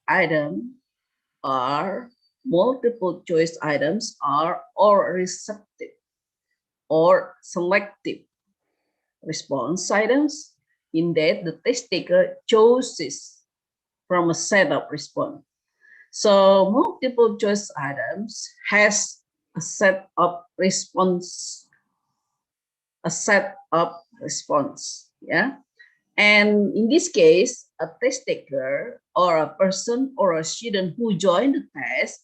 item are multiple choice items are or receptive or selective response items in that the test taker chooses from a set of response. So multiple choice items has a set of response, yeah. And in this case, a test taker or a person or a student who joined the test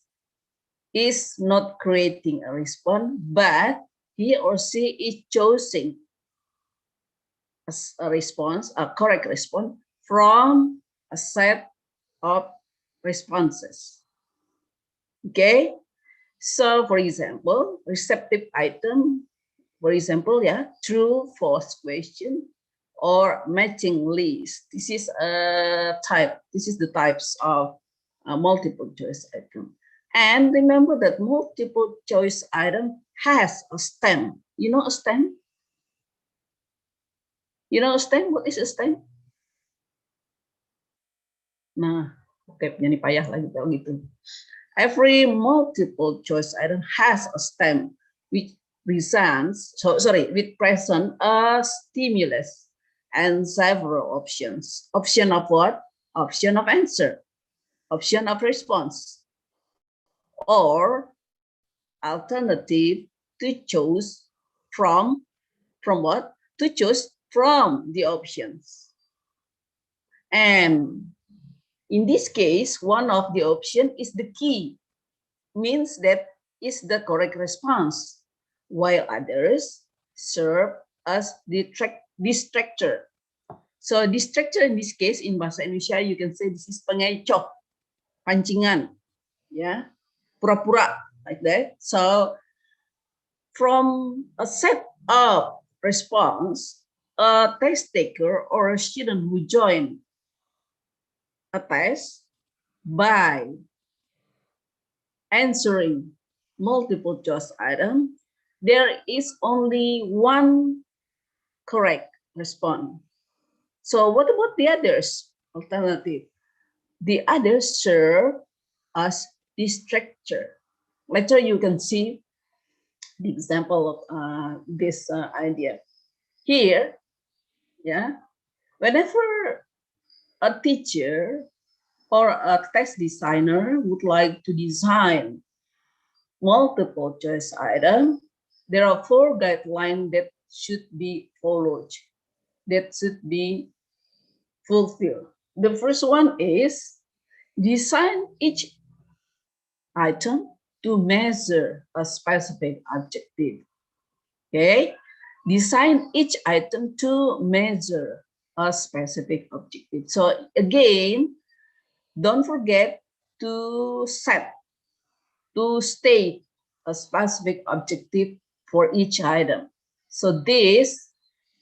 is not creating a response, but he or she is choosing a response, a correct response from a set of responses. Okay, so for example, receptive item, for example, yeah, true, false question, or matching list. This is a type. This is the types of multiple choice item. And remember that multiple choice item has a stem. You know a stem? You know a stem? What is a stem? Nah, oke, jadi payah lagi kalau gitu. Every multiple choice item has a stem which present a stimulus and several options. Option of what? Option of answer, option of response, or alternative to choose from what? To choose from the options. And in this case, one of the option is the key, means that is the correct response, while others serve as distractor. So distractor in this case in bahasa Indonesia you can say this is pengecoh, pancingan, yeah, pura-pura like that. So from a set of response, a test taker or a student who join a test by answering multiple choice item, there is only one correct response. So what about the others? Alternative. The others serve as distractor. Later you can see the example of this idea. Here, yeah, whenever a teacher or a test designer would like to design multiple choice item, there are 4 guidelines that should be followed, that should be fulfilled. The first one is design each item to measure a specific objective. Okay, design each item to measure a specific objective. So again, don't forget to state a specific objective for each item. So this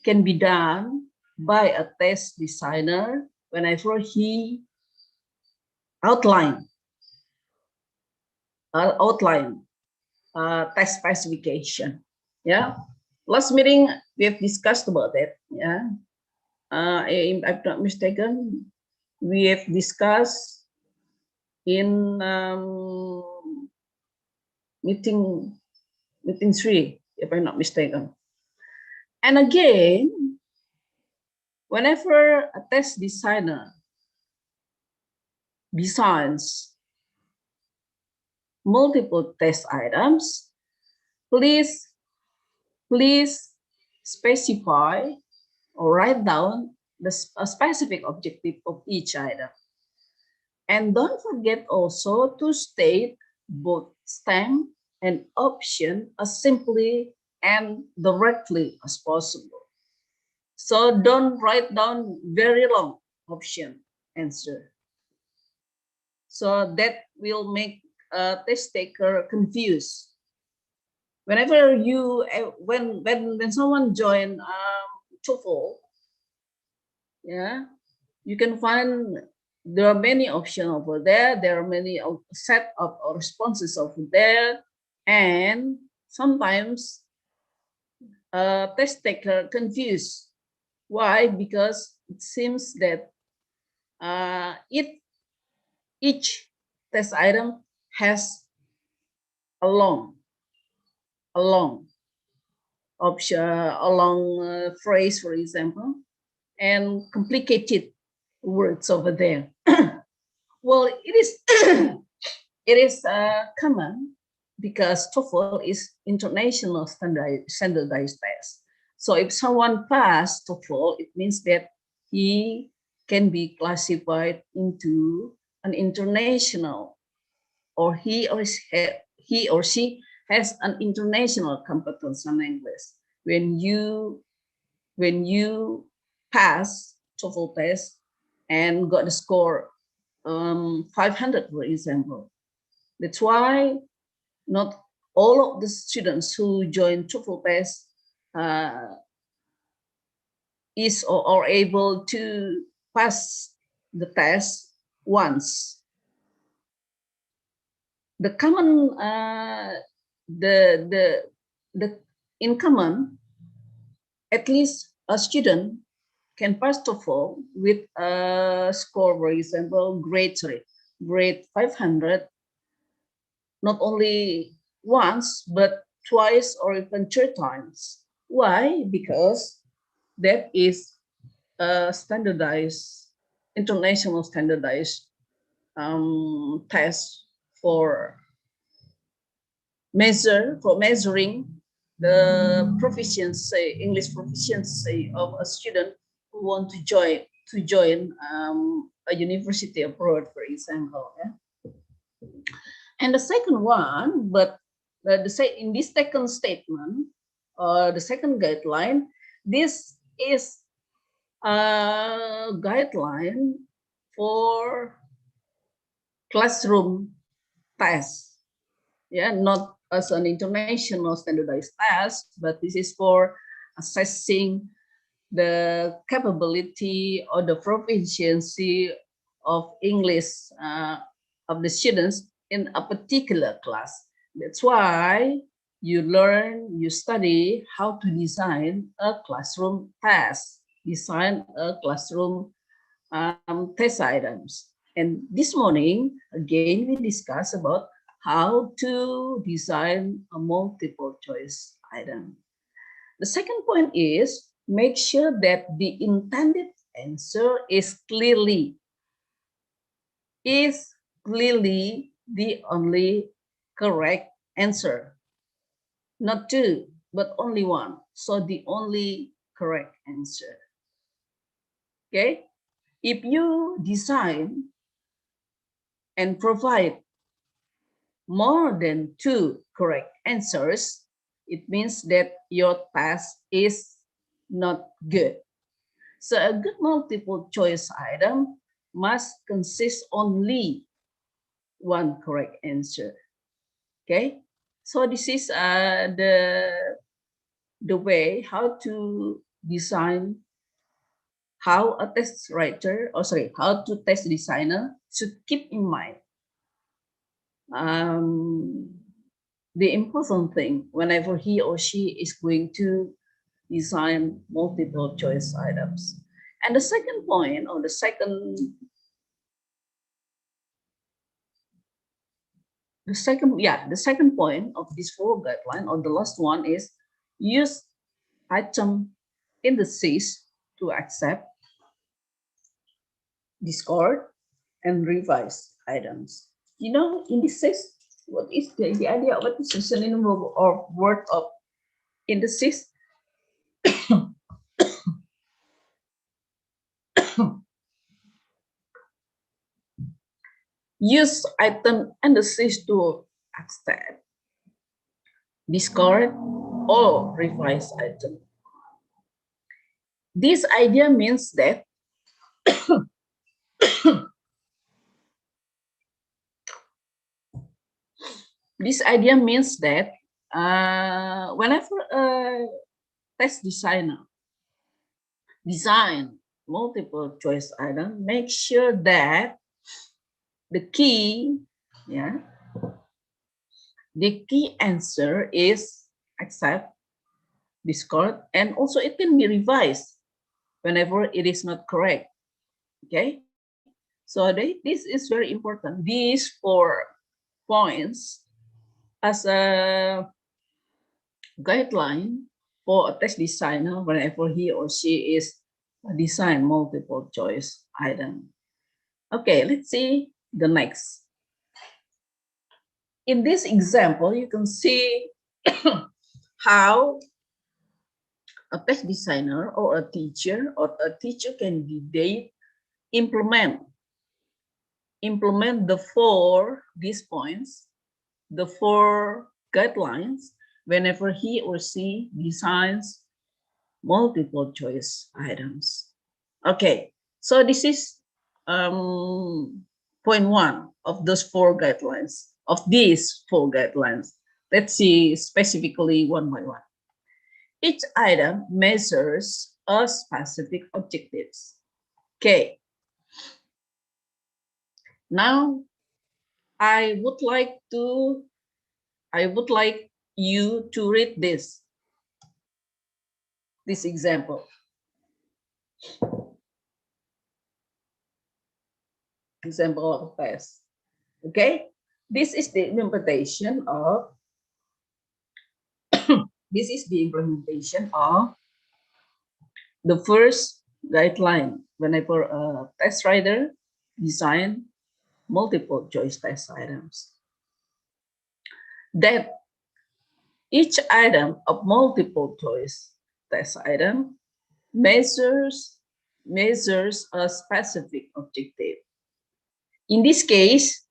can be done by a test designer whenever he outline test specification. Yeah, last meeting we have discussed about that. Yeah, if I'm not mistaken, we have discussed in meeting 3, if I'm not mistaken. And again, whenever a test designer designs multiple test items, please specify or write down a specific objective of each item. And don't forget also to state both stem and option as simply and directly as possible. So don't write down very long option answer. So that will make a test taker confused. Whenever you, when someone join TOEFL, yeah, you can find there are many options over there. There are many set of responses over there, and sometimes test taker confused. Why? Because it seems that it each test item has a long option, a long phrase, for example, and complicated words over there. Well, it is it is common because TOEFL is international standardized test. So if someone passed TOEFL, it means that he can be classified into an international, or he or she has an international competence on English. When you pass TOEFL test and got the score 500, for example, that's why not all of the students who join TOEFL test is or are able to pass the test once. The common the in common, at least a student can pass TOEFL with a score, for example, grade 500, not only once, but twice or even 3 times. Why? Because that is a standardized, international standardized test for measuring the proficiency, English proficiency of a student who want to join a university abroad, for example. Yeah? And the second one, but in this second statement, the second guideline, this is a guideline for classroom tests. Yeah, not as an international standardized test, but this is for assessing the capability or the proficiency of English of the students in a particular class. That's why you study how to design a classroom test, design a classroom test items. And this morning, again, we discuss about how to design a multiple choice item. The second point is make sure that the intended answer is clearly the only correct answer. Not two, but only one. So the only correct answer. Okay? If you design and provide more than two correct answers, it means that your task is not good. So a good multiple choice item must consist only one correct answer. Okay, so this is the way how to design, how a test writer, how to test designer should keep in mind the important thing whenever he or she is going to design multiple choice items. And the second point, or the second point of this 4 guideline, or the last one, is use item indices to accept, discard, and revise items. You know, indices, what is the idea of what is the synonym or word of indices? Use item indices to accept, discard, or revise item. This idea means that whenever a test designer design multiple choice item, make sure that the key answer is accept, discard, and also it can be revised whenever it is not correct. Okay, So this is very important. These 4 points as a guideline for a test designer whenever he or she is design multiple choice item. Okay, let's see the next. In this example, you can see how a test designer or a teacher candidate implement the 4 these points, the 4 guidelines whenever he or she designs multiple choice items. Okay, so this is point 1 of those 4 guidelines, of these 4 guidelines. Let's see specifically one by one. Each item measures a specific objectives. Okay. Now I would like you to read this example. Example of test. Okay, this is the implementation of the first guideline whenever a test writer design multiple choice test items. That each item of multiple choice test item measures a specific objective. In this case,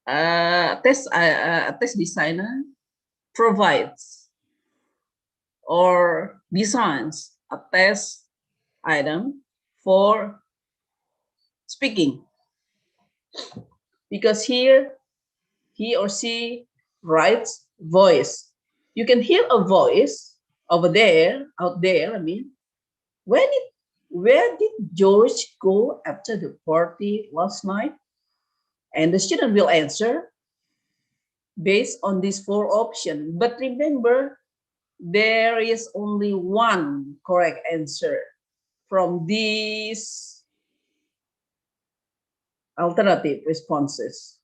a test designer provides or designs a test item for speaking, because here he or she writes voice. You can hear a voice over there, out there. I mean, where did George go after the party last night? And the student will answer based on these 4 options. But remember, there is only one correct answer from these alternative responses.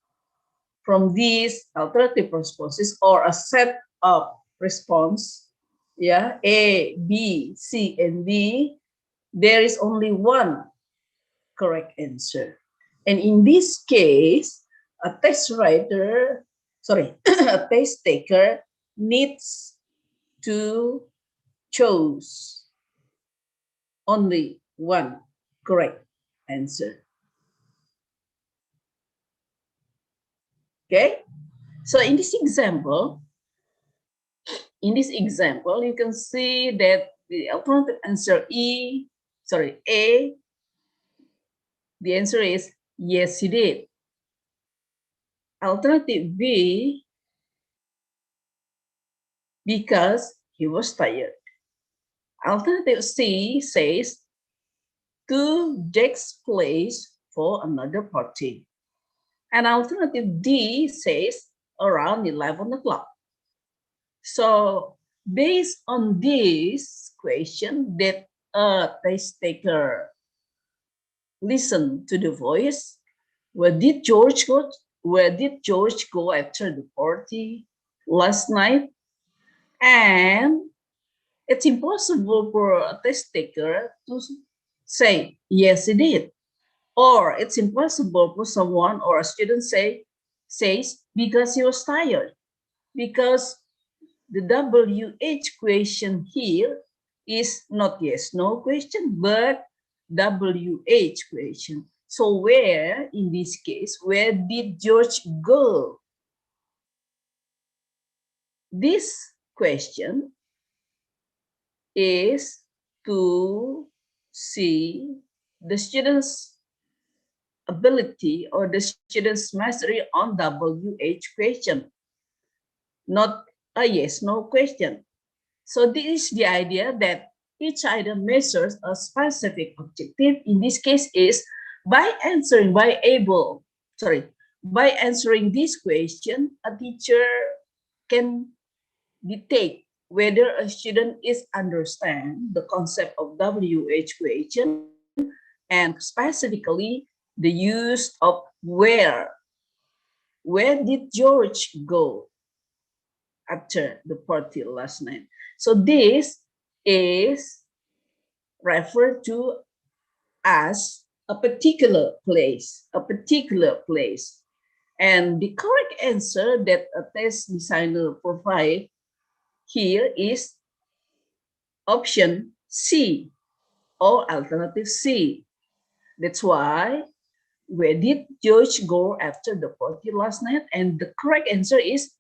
From these alternative responses, or a set of response, yeah, A, B, C, and D, there is only one correct answer. And in this case, a test writer, sorry, a test taker needs to choose only one correct answer. Okay, so in this example, you can see that the alternative answer A, the answer is yes, he did. Alternative B, because he was tired. Alternative C says to Jack's place for another party. And alternative D says around 11 o'clock. So based on this question that a test taker listen to the voice, where did George go after the party last night? And it's impossible for a test taker to say yes, he did, or it's impossible for someone or a student says because he was tired, because the WH question here is not yes no question but WH question. So where, in this case, where did George go? This question is to see the student's ability or the student's mastery on WH question, not a yes no question. So this is the idea that each item measures a specific objective. In this case is by answering this question, a teacher can detect whether a student is understand the concept of WH question and specifically the use of where. Where did George go after the party last night? So this is referred to as a particular place, And the correct answer that a test designer provide here is option C or alternative C. That's why, where did George go after the party last night? And the correct answer is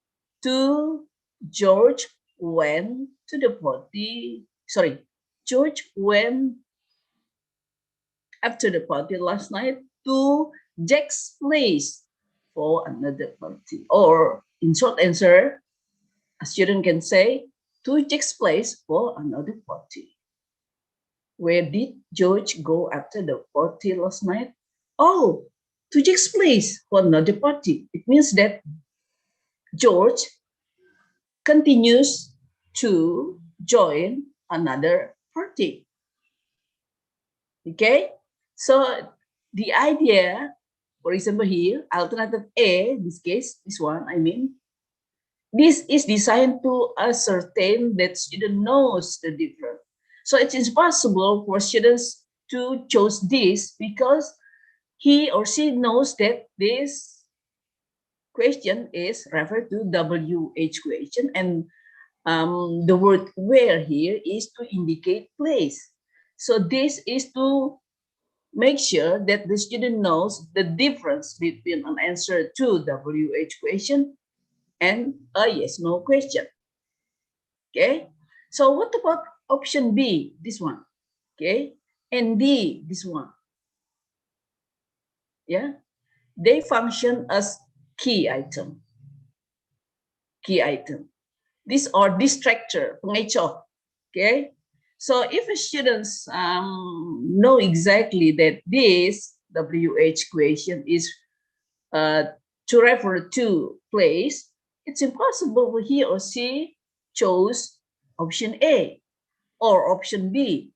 to George went to the party. Sorry, George went after the party last night to Jack's place for another party. Or in short answer, a student can say to Jack's place for another party. Where did George go after the party last night? Oh, to Jack's place for another party. It means that George continues to join another party. Okay, so the idea, for example here, alternative A, in this case, this one, I mean, this is designed to ascertain that student knows the difference. So it is possible for students to choose this because he or she knows that this question is referred to WH question, and the word where here is to indicate place. So this is to make sure that the student knows the difference between an answer to WH question and a yes no question. Okay, so what about option B, this one? Okay, and D, this one. Yeah, they function as key item. These are distractor, pengecoh. Okay, so if students know exactly that this WH question is to refer to place, it's impossible for he or she chose option A or option B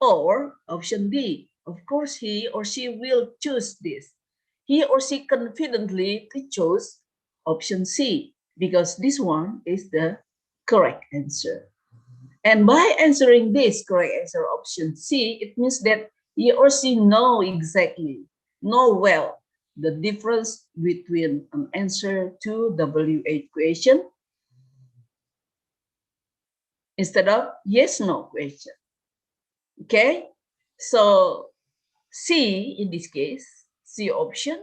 or option D. Of course, he or she will choose this. He or she confidently choose option C because this one is the correct answer. And by answering this correct answer option C, it means that he or she know well the difference between an answer to WH question instead of yes no question. Okay, so C in this case, C option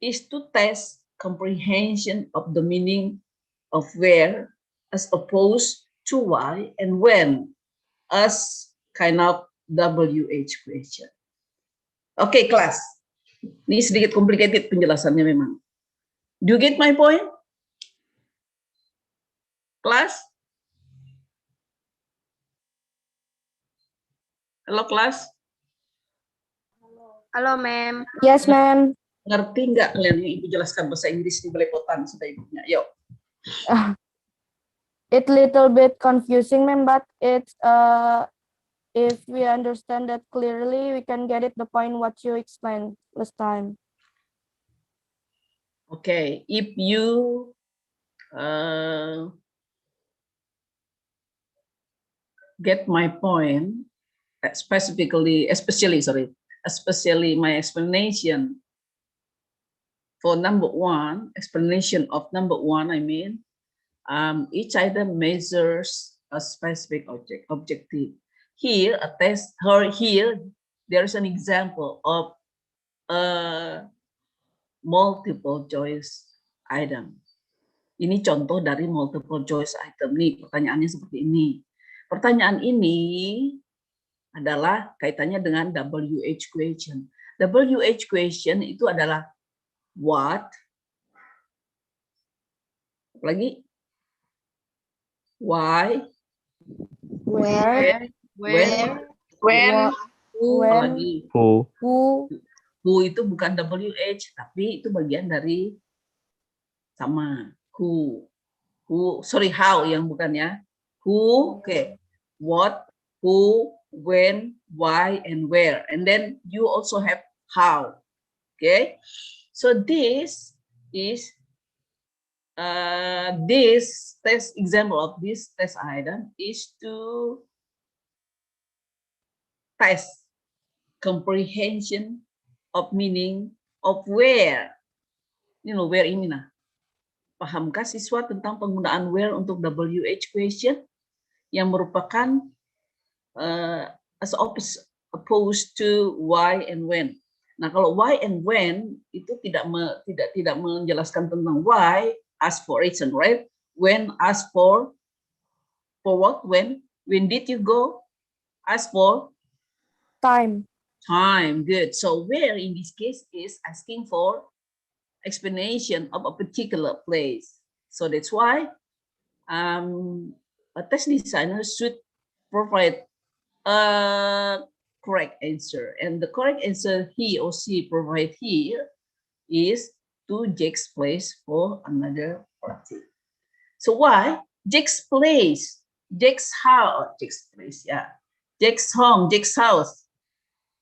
is to test comprehension of the meaning of where as opposed to why and when as kind of WH question. Oke, kelas. Ini sedikit complicated penjelasannya memang. Do you get my point? Kelas? Halo kelas? Halo, ma'am. Yes, ma'am. Ngerti nggak kalian yang Ibu jelaskan bahasa Inggris di belepotan sudah Ibunya? Yuk. It's little bit confusing, ma'am, but it's if we understand that clearly, we can get it the point what you explained last time. Okay, if you get my point, especially my explanation for number one, explanation of number one, I mean, each item measures a specific objective. Here, there is an example of a multiple choice item. Ini contoh dari multiple choice item nih, pertanyaannya seperti ini. Pertanyaan ini adalah kaitannya dengan WH question. WH question itu adalah what, lagi why, Where, when, lagi who, who itu bukan WH tapi itu bagian dari sama who, how yang bukan ya, who, okay, what, who, when, why, and where. And then you also have how. Okay, so this is this test example of this test item is to test comprehension of meaning of where. Where ini nah. Pahamkah siswa tentang penggunaan where untuk WH question yang merupakan as opposed to why and when. Nah, kalau why and when itu tidak menjelaskan tentang why, ask for reason, right? When, ask for what? When did you go? Ask for Time. time. Good. So where in this case is asking for explanation of a particular place. So that's why a test designer should provide a correct answer, and the correct answer he or she provide here is to Jack's place for another party. So why Jack's place, Jack's house, Jack's place, yeah, Jack's home, Jack's house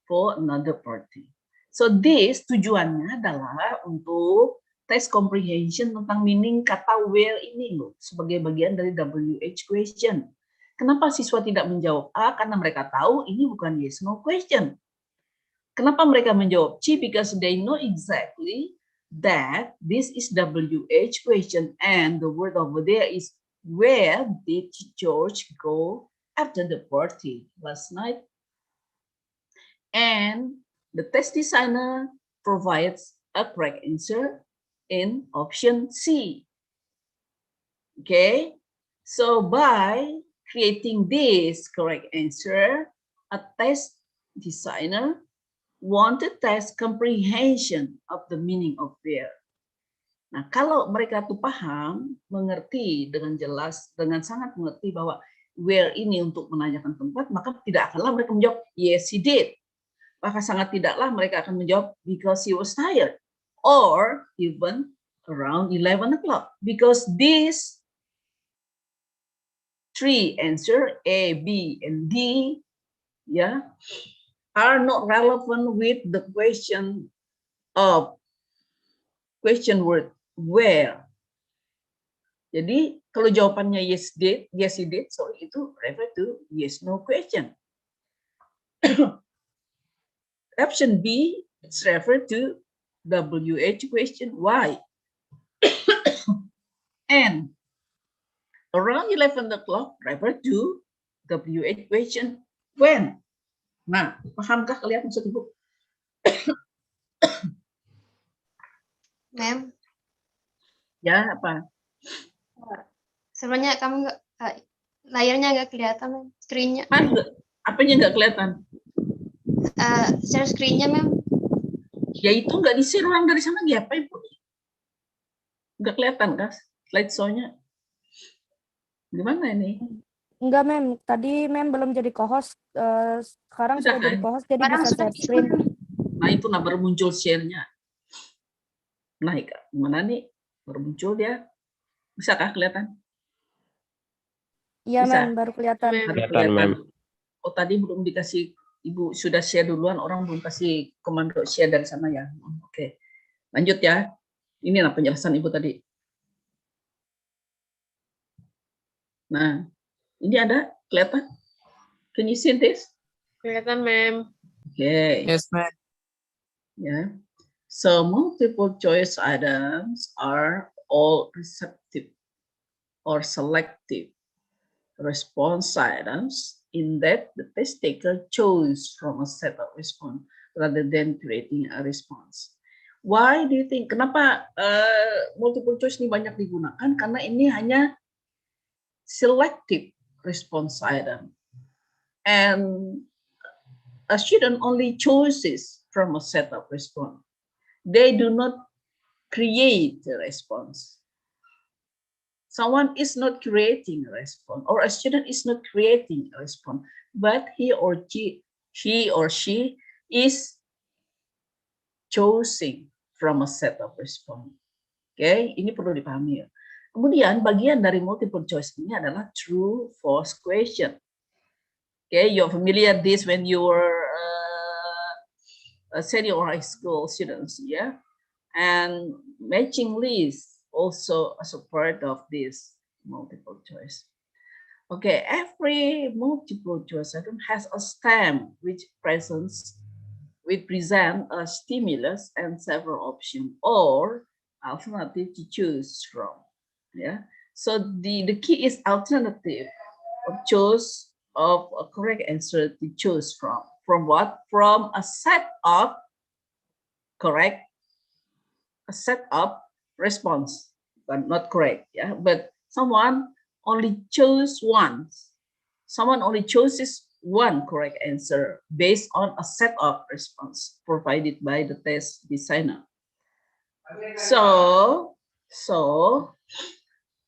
for another party. So this tujuannya adalah untuk tes comprehension tentang meaning kata where ini loh, sebagai bagian dari WH question. Kenapa siswa tidak menjawab A? Karena mereka tahu ini bukan yes no question. Kenapa mereka menjawab C? Because they know exactly that this is WH question and the word over there is where did George go after the party last night? And the test designer provides a correct answer in option C. Okay, so by creating this correct answer, a test designer want to test comprehension of the meaning of where. Nah, kalau mereka tuh paham, mengerti dengan jelas, dengan sangat mengerti bahwa where ini untuk menanyakan tempat, maka tidak akanlah mereka menjawab yes he did. Maka sangat tidaklah mereka akan menjawab because he was tired, or even around 11 o'clock, because these three answer A, B, and D, yeah, are not relevant with the question word where. Jadi kalau jawabannya yes he did, so itu refer to yes no question. Option B, it's refer to WH question why. And around 11 o'clock, refer to WH question when. Nah, pahamkah kalian maksud Ibu? Ma'am, Ya, apa? sebenarnya kamu nggak layarnya nggak kelihatan, ma'am. Screen-nya. Apanya nggak kelihatan? Share screen-nya, ma'am. Ya itu nggak di-share orang dari sana lagi apa Ibu? Nggak kelihatan kah slideshow-nya? Gimana ini? Enggak, Mem. Tadi Mem belum jadi co-host. Sekarang sudah jadi co-host, jadi Sekarang bisa sudah share screen. Nah, itu baru muncul share-nya. Nah, gimana nih? Baru muncul dia. Bisakah kelihatan? Iya, Bisa? Mem. Baru kelihatan. Kelihatan, Mem. Oh, tadi belum dikasih, Ibu sudah share duluan, orang belum kasih komando share dari sana ya. Oke. Lanjut ya. Inilah penjelasan Ibu tadi. Nah, ini ada kelihatan? Can you see this? Kelihatan, ma'am. Okay. Yes, ma'am. Yeah. So multiple choice items are all receptive or selective response items in that the test taker chose from a set of response rather than creating a response. Why do you think? Kenapa multiple choice ini banyak digunakan? Karena ini hanya selective response item, and a student only chooses from a set of response. They do not create a response. Someone is not creating a response, or a student is not creating a response, but he or she is choosing from a set of response. Oke, ini perlu dipahami ya. Kemudian bagian dari multiple choice ini adalah true false question. Okay, you're familiar with this when you were a senior high school students, yeah? And matching list also as a part of this multiple choice. Okay, every multiple choice item has a stamp which present a stimulus and several options or alternative to choose from. Yeah. So the key is alternative of choice of a correct answer to choose from. From what? From a set of correct, a set of response, but not correct. Yeah. But someone only chose once. Someone only chooses one correct answer based on a set of response provided by the test designer. So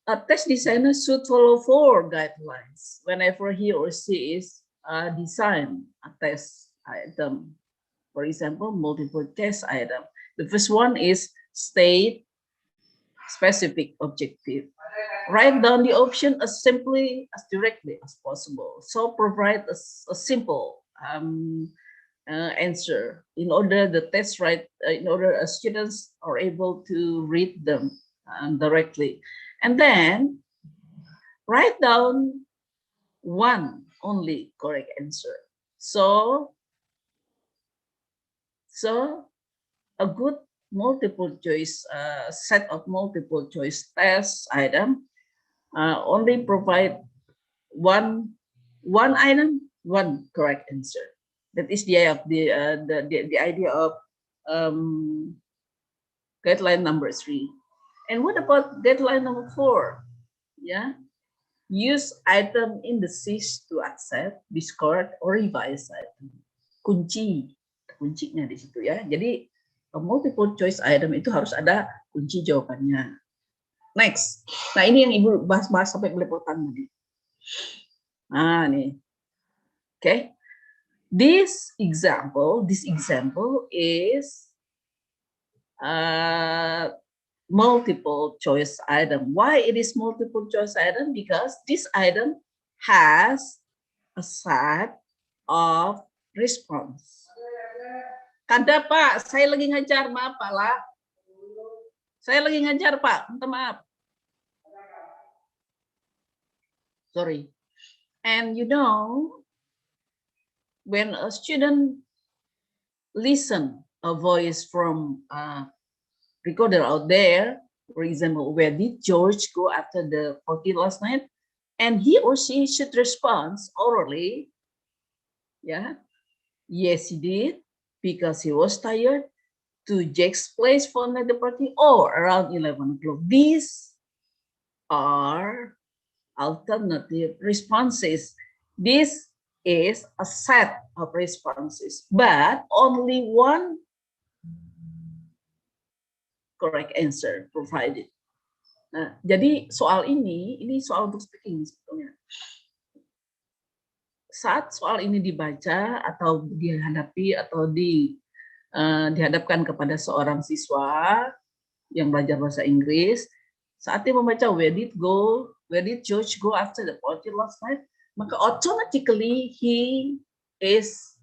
a test designer should follow 4 guidelines whenever he or she is design a test item. For example, multiple test item. The first one is state specific objective. Write down the option as simply as directly as possible. So provide a simple answer in order the test in order students are able to read them directly, and then write down one only correct answer. So a good multiple choice set of multiple choice test item only provide one item, one correct answer. That is the idea of guideline number 3. And what about guideline number 4? Yeah, use item indices to accept, discard, or revise item. Kuncinya di situ ya. Jadi multiple choice item itu harus ada kunci jawabannya. Next. Nah, ini yang Ibu bahas-bahas sampai belepotan tadi. Nah, nih. Okay. This example is multiple choice item. Why it is multiple choice item? Because this item has a set of response. Kada Pak, saya lagi ngajar, maaf Pak lah. Saya lagi ngajar Pak, minta maaf. Sorry. And you know, when a student listen a voice from a recorder out there, for example, where did George go after the party last night? And he or she should respond orally. Yeah. Yes, he did, because he was tired, to Jack's place for another party, or around 11 o'clock. These are alternative responses. This is a set of responses, but only one correct answer provided. Nah, jadi soal ini soal untuk speaking sebetulnya. Saat soal ini dibaca atau dihadapi atau dihadapkan kepada seorang siswa yang belajar bahasa Inggris, saat dia membaca where did George go after the party last night, maka automatically he is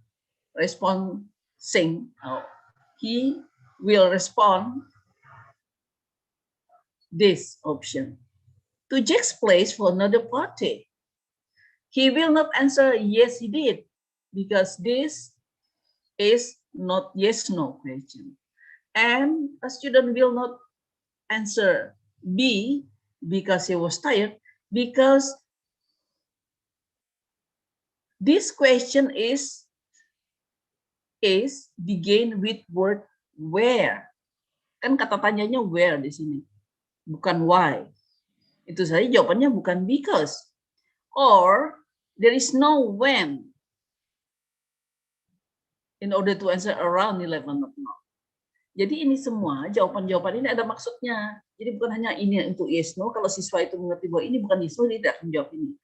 responding. He will respond this option. To Jack's place for another party. He will not answer yes he did, because this is not yes/no question. And a student will not answer B because he was tired, because this question is begin with word where. Kan kata tanyanya where di sini, bukan why. Itu saja jawabannya bukan because. Or there is no when in order to answer around 11 o'clock. Jadi ini semua jawaban-jawaban ini ada maksudnya. Jadi bukan hanya ini untuk yes no. Kalau siswa itu mengerti bahwa ini bukan yes no, dia tidak akan menjawab ini.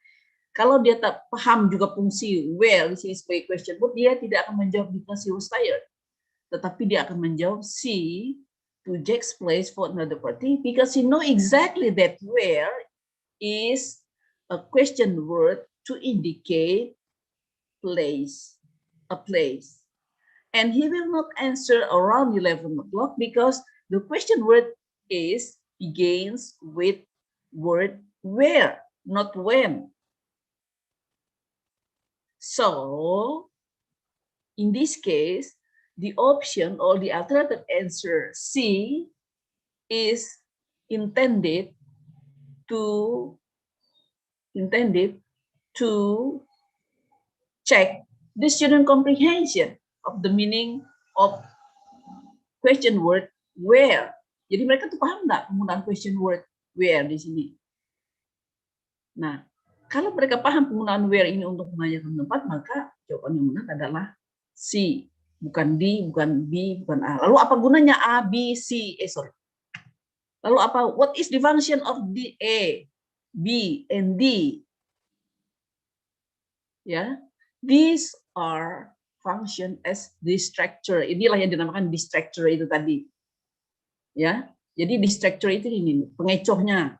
Kalau dia tak paham juga fungsi where di sini sebagai question word, dia tidak akan menjawab because he was tired. Tetapi dia akan menjawab C, to Jack's place for another party, because he know exactly that where is a question word to indicate place, a place. And he will not answer around 11 o'clock because the question word begins with word where, not when. So, in this case, the option or the alternative answer C is intended to check the student comprehension of the meaning of question word where. Jadi mereka tuh paham nggak penggunaan question word where di sini? Nah, kalau mereka paham penggunaan where ini untuk menanyakan tempat, maka jawaban yang benar adalah C, bukan D, bukan B, bukan A. Lalu apa gunanya A, B, C? Lalu apa? What is the function of the A, B, and D? Ya, these are function as distractor. Inilah yang dinamakan distractor itu tadi. Ya, jadi distractor itu ini pengecohnya.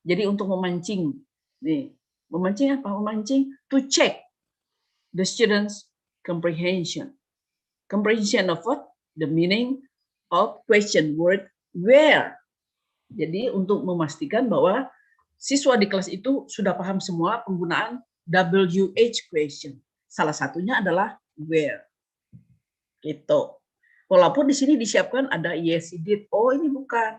Jadi untuk memancing. Nih, memancing apa? Memancing to check the students' comprehension. Comprehension of what? The meaning of question word where. Jadi untuk memastikan bahwa siswa di kelas itu sudah paham semua penggunaan WH question. Salah satunya adalah where. Gitu. Walaupun di sini disiapkan ada yes, he did. Oh, ini bukan.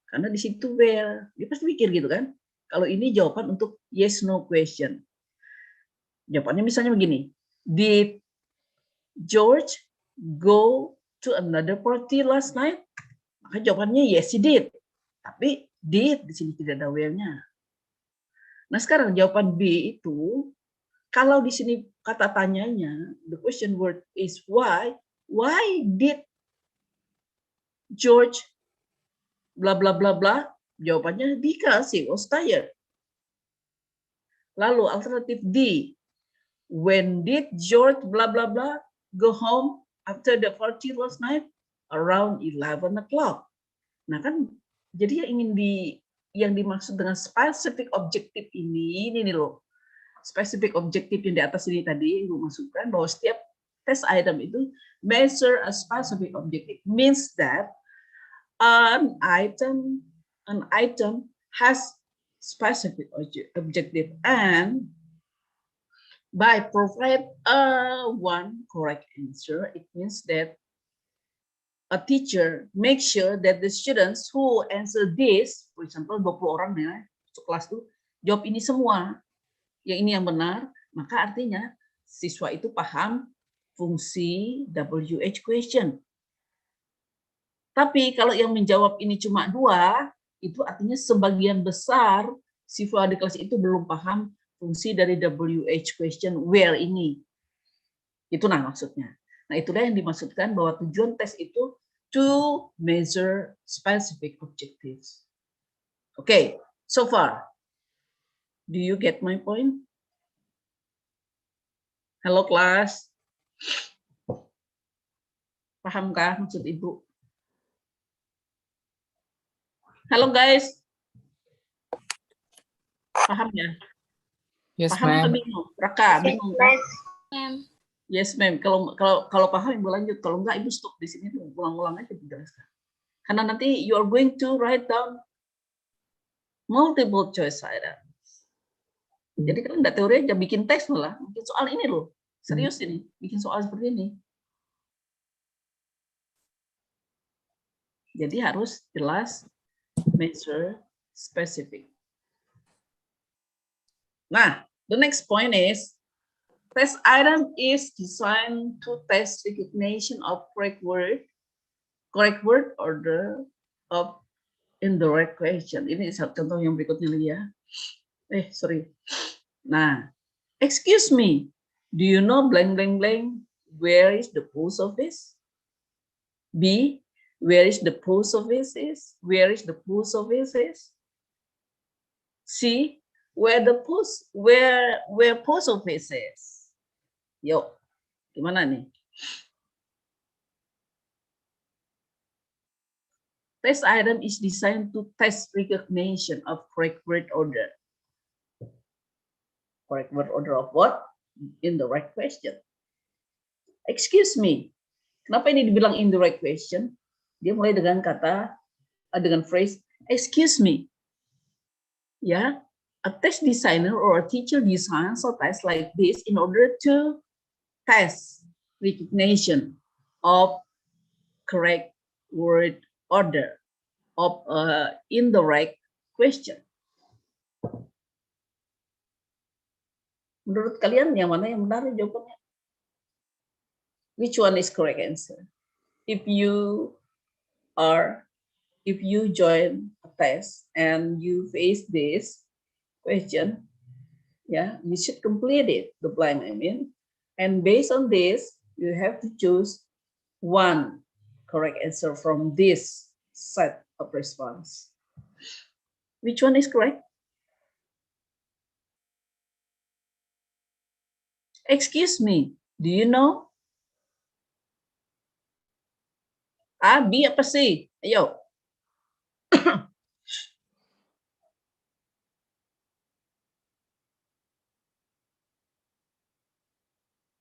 Karena di situ where. Dia pasti mikir gitu kan. Kalau ini jawaban untuk yes no question. Jawabannya misalnya begini. Did George go to another party last night? Maka jawabannya yes, he did. Tapi did di sini tidak ada where-nya. Nah, sekarang jawaban B itu kalau di sini kata tanyanya, the question word is why. Why did George bla bla bla bla? Jawabannya because he was tired. Lalu alternatif D. When did George bla bla bla go home after the party last night? Around 11 o'clock. Nah kan jadi yang dimaksud dengan specific objective ini nih loh. Specific objective yang di atas ini tadi Ibu masukkan bahwa setiap test item itu measure a specific objective means that an item has specific objective, and by provide one correct answer, it means that a teacher makes sure that the students who answer this, for example 20 orang ya, kelas tuh jawab ini semua, yang ini yang benar, maka artinya siswa itu paham fungsi WH question. Tapi kalau yang menjawab ini cuma 2, itu artinya sebagian besar siswa di kelas itu belum paham fungsi dari WH question where ini. Itu nah maksudnya. Nah itulah yang dimaksudkan bahwa tujuan tes itu to measure specific objectives. Okay, so far, do you get my point? Halo kelas. Pahamkah maksud Ibu? Halo guys. Paham ya? Yes, Paham atau ma'am. bingung? Raka, bingung kan? Yes, ma'am. Kalau paham Ibu lanjut, kalau enggak Ibu stop di sini tuh, ulang-ulang aja dijelaskan. Karena nanti you are going to write down multiple choice items. Jadi kalian enggak teori aja, bikin teks malah, bikin soal ini loh. Serius ini, bikin soal seperti ini. Jadi harus jelas, measure, specific. Nah, the next point is, test item is designed to test recognition of correct word order of indirect question. Ini contoh yang berikutnya lagi ya. Sorry. Nah, excuse me, do you know blank blank blank? Where is the post office? B, where is the post office is? Where is the post office is? C, where post office is? Yuk, gimana nih? Test item is designed to test recognition of correct word order. Correct word order of what? indirect question. Excuse me. Kenapa ini dibilang indirect question? Dia mulai dengan kata, dengan phrase, excuse me. Ya, a test designer or a teacher designs a test like this in order to test recognition of correct word order of indirect question. Menurut kalian yang mana yang benar jawabannya? Which one is correct answer? If you join a test and you face this question, yeah, you should complete it, the blank I mean, and based on this, you have to choose one correct answer from this set of response. Which one is correct? Excuse me, do you know? A, B, apa C? Ayo.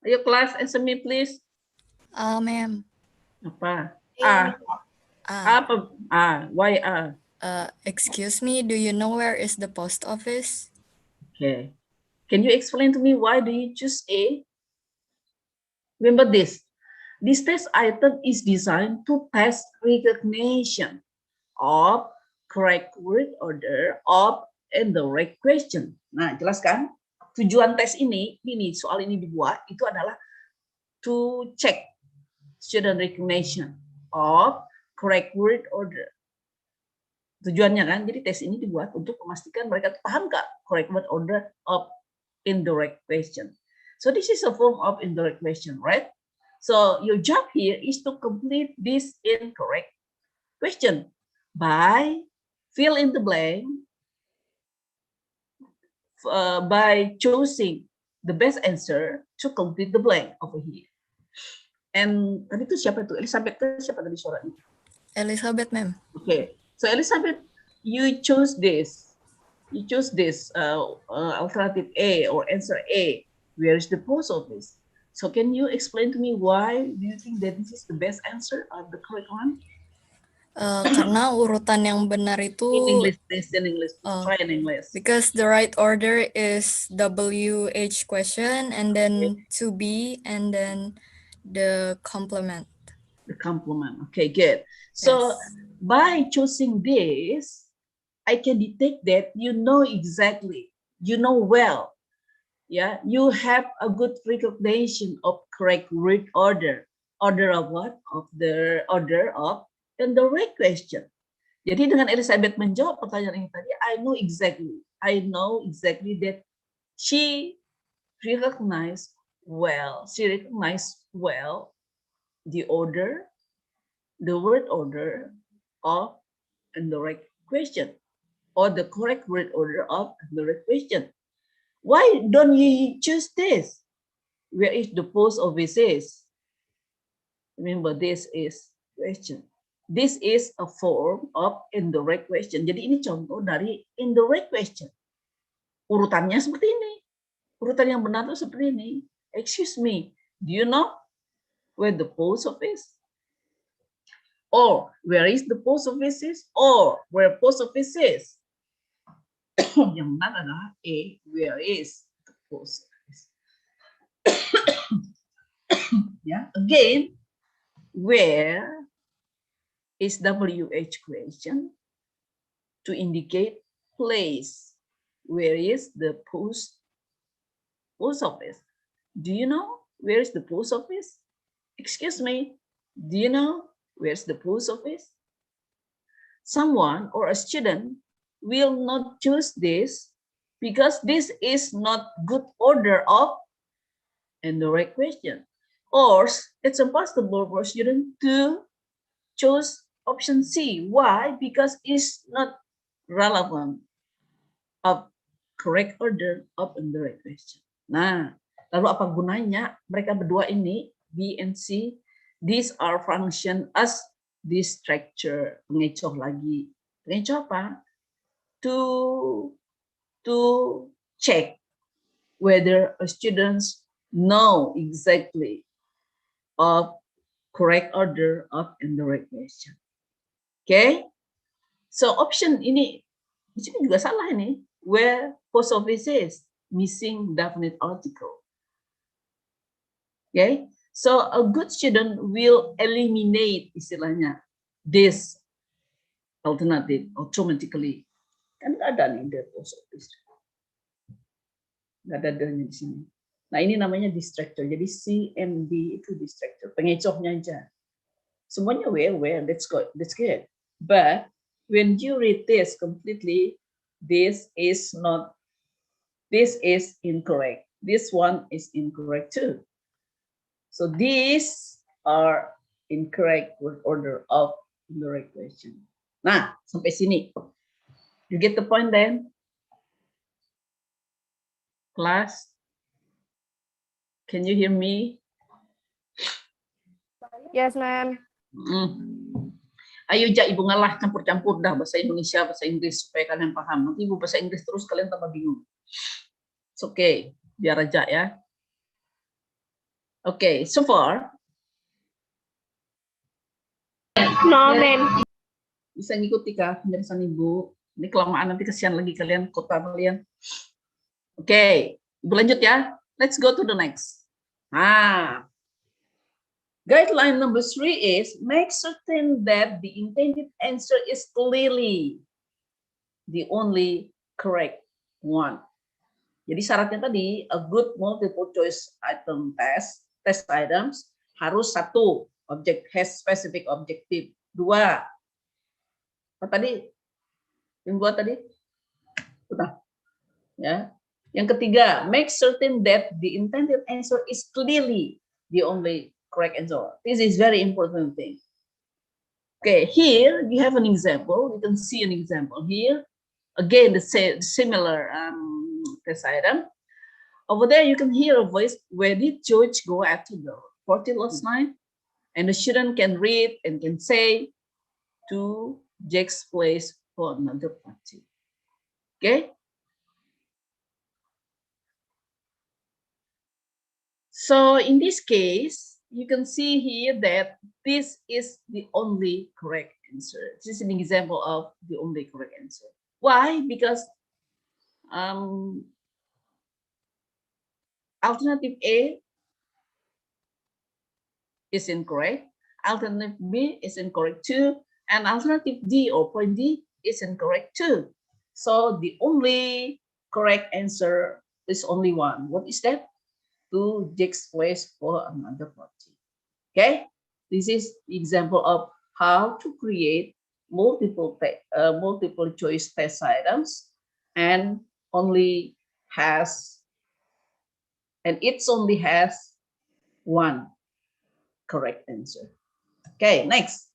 Ayo kelas, answer me please. Ma'am. Apa? A. Apa? A. Why A? Excuse me, do you know where is the post office? Okay. Can you explain to me why do you choose A? Remember this. This test item is designed to test recognition of correct word order of indirect question. Nah, jelaskan. Tujuan tes ini soal ini dibuat itu adalah to check student recognition of correct word order. Tujuannya kan, jadi tes ini dibuat untuk memastikan mereka paham nggak correct word order of indirect question. So this is a form of indirect question, right? So your job here is to complete this incorrect question by fill in the blank by choosing the best answer to complete the blank over here. And tadi itu siapa itu? Elizabeth itu siapa tadi suaranya? Elizabeth, ma'am. Okay, so Elizabeth, you choose this. You choose this alternative A or answer A. Where is the post office? So can you explain to me why do you think that this is the best answer or the correct one? Karena urutan yang benar itu In English, please. In English, try in English. because the right order is WH question and then to be and then the complement. The complement. Okay, good. So by choosing this, I can detect that you know exactly, you know well, yeah, you have a good recognition of correct word order. Order of what? Of the order of indirect question. Jadi dengan Elizabeth menjawab pertanyaan ini tadi, I know exactly that she recognized well the order, the word order of indirect question or the correct word order of indirect question. Why don't you choose this? Where is the post office is? Remember, this is question. This is a form of indirect question. Jadi ini contoh dari indirect question. Urutannya seperti ini. Urutan yang benar itu seperti ini. Excuse me, do you know where the post office? Or where is the post office is? Or where post office is? Yang benar adalah A, where is the post office? Yeah, again, where is WH question to indicate place. Where is the post office? Do you know where is the post office? Excuse me, do you know where's the post office? Someone or a student will not choose this because this is not good order of indirect question. Or it's impossible for a student to choose option C. Why? Because it's not relevant of correct order of indirect question. Nah, lalu apa gunanya mereka berdua ini, B and C? These are function as distractor. Pengecoh lagi. Pengecoh apa? To check whether a students know exactly of correct order of indirect question. Okay, so option ini di sini juga salah ini. Where post office is missing definite article. Okay, so a good student will eliminate istilahnya this alternative automatically. Kan nggak ada nih the post office. Nggak ada the-nya di sini. Nah ini namanya distractor. Jadi C and D itu distractor. Pengecohnya aja. Semuanya where, that's good. But when you read this completely, this is incorrect. This one is incorrect too. So these are incorrect word order of indirect question. Nah, sampai sini. You get the point then? Class? Can you hear me? Yes, ma'am. Ayo Jak, Ibu ngalah campur-campur dah bahasa Indonesia, bahasa Inggris supaya kalian paham. Nanti Ibu bahasa Inggris terus kalian tambah bingung. It's okay, biar aja ya. Okay, so far. No, ma'am. Bisa ngikuti kah penjelasan Ibu? Ini kelamaan nanti kesian lagi kalian, kota kalian. Oke, Ibu lanjut ya. Let's go to the next. Guideline number 3 is make certain that the intended answer is clearly the only correct one. Jadi syaratnya tadi, a good multiple choice item test items harus 1, has specific objective. 2, apa tadi? Yang 2 tadi? Udah. Ya. Yang ketiga, make certain that the intended answer is clearly the only correct answer. This is very important thing. Okay, here you have an example. You can see an example here. Again, the similar test item. Over there, you can hear a voice. Where did George go after the party last night? And the student can read and can say to Jack's place for another party. Okay. So in this case, you can see here that this is the only correct answer. This is an example of the only correct answer. Why? Because alternative A is incorrect, alternative B is incorrect too, and alternative D or point D is incorrect too. So the only correct answer is only one. What is that? To Jack's place for another party. Okay, this is example of how to create multiple choice test items and it only has one correct answer. Okay, next.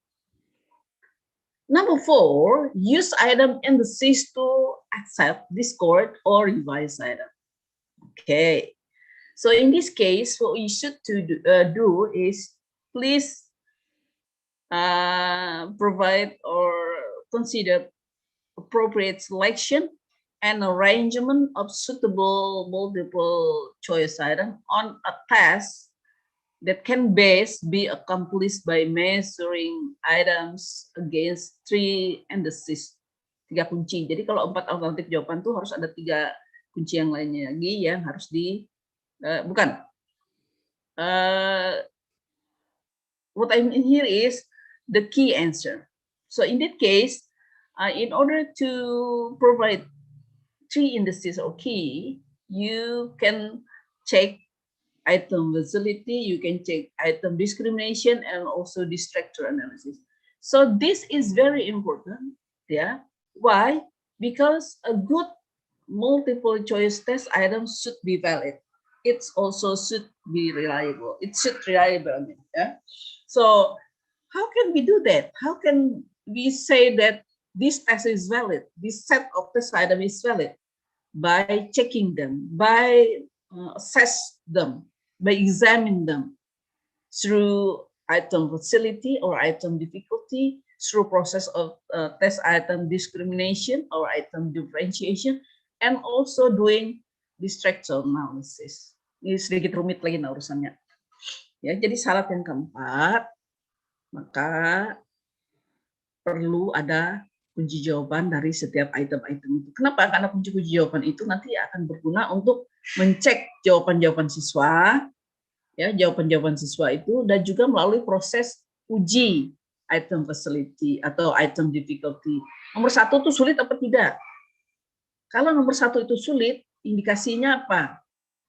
Number 4, use item indices to accept, discard, or revise item. Okay, so in this case, what we should do is please provide or consider appropriate selection and arrangement of suitable multiple choice item on a task that can best be accomplished by measuring items against 3 indices, 3 kunci. Jadi kalau 4 alternatif jawaban tuh harus ada 3 kunci yang lainnya lagi yang harus what I mean here is the key answer. So in that case, in order to provide 3 indices or key, you can check item visibility, you can check item discrimination, and also distractor analysis. So this is very important. Yeah. Why? Because a good multiple choice test item should be valid. It also should be reliable. It should reliable. Yeah. So how can we do that? How can we say that this test is valid? This set of test item is valid by checking them, by assess them, by examining them through item facility or item difficulty, through process of test item discrimination or item differentiation, and also doing distractor analysis. Ini sedikit rumit lagi nah urusannya. Ya, jadi syarat yang keempat, maka perlu ada kunci jawaban dari setiap item-item itu. Kenapa? Karena kunci-kunci jawaban itu nanti akan berguna untuk mencek jawaban-jawaban siswa, ya jawaban-jawaban siswa itu, dan juga melalui proses uji item facility atau item difficulty. Nomor 1 itu sulit apa tidak? Kalau nomor 1 itu sulit, indikasinya apa?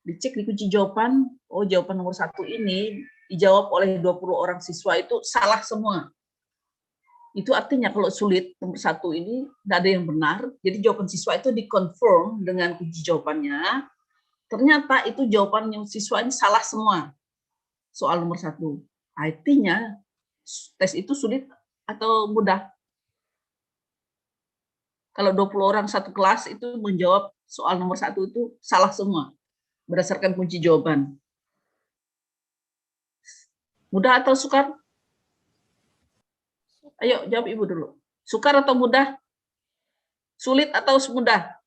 Dicek di kunci jawaban, oh jawaban nomor 1 ini dijawab oleh 20 orang siswa itu salah semua. Itu artinya kalau sulit nomor 1 ini tidak ada yang benar, jadi jawaban siswa itu dikonfirm dengan kunci jawabannya, ternyata itu jawaban yang siswa ini salah semua. Soal nomor 1. Artinya tes itu sulit atau mudah? Kalau 20 orang satu kelas itu menjawab soal nomor 1 itu salah semua berdasarkan kunci jawaban. Mudah atau sukar? Ayo jawab Ibu dulu. Sukar atau mudah? Sulit atau mudah?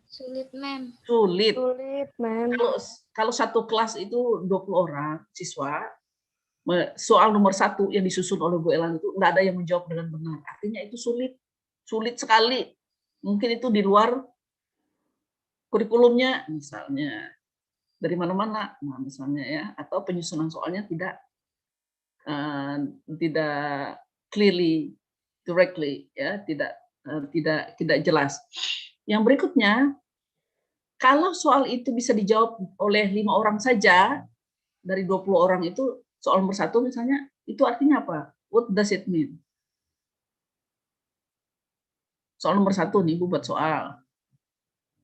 Sulit, Mem. Sulit. Sulit, ma'am. Kalau satu kelas itu 20 orang siswa, soal nomor 1 yang disusun oleh Bu Elan itu nggak ada yang menjawab dengan benar. Artinya itu sulit. Sulit sekali. Mungkin itu di luar kurikulumnya misalnya. Dari mana-mana, nah misalnya ya, atau penyusunan soalnya tidak clearly, directly, ya, tidak jelas. Yang berikutnya, kalau soal itu bisa dijawab oleh 5 orang saja dari 20 orang itu, soal nomor 1 misalnya, itu artinya apa? What does it mean? Soal nomor 1 nih, Bu buat soal.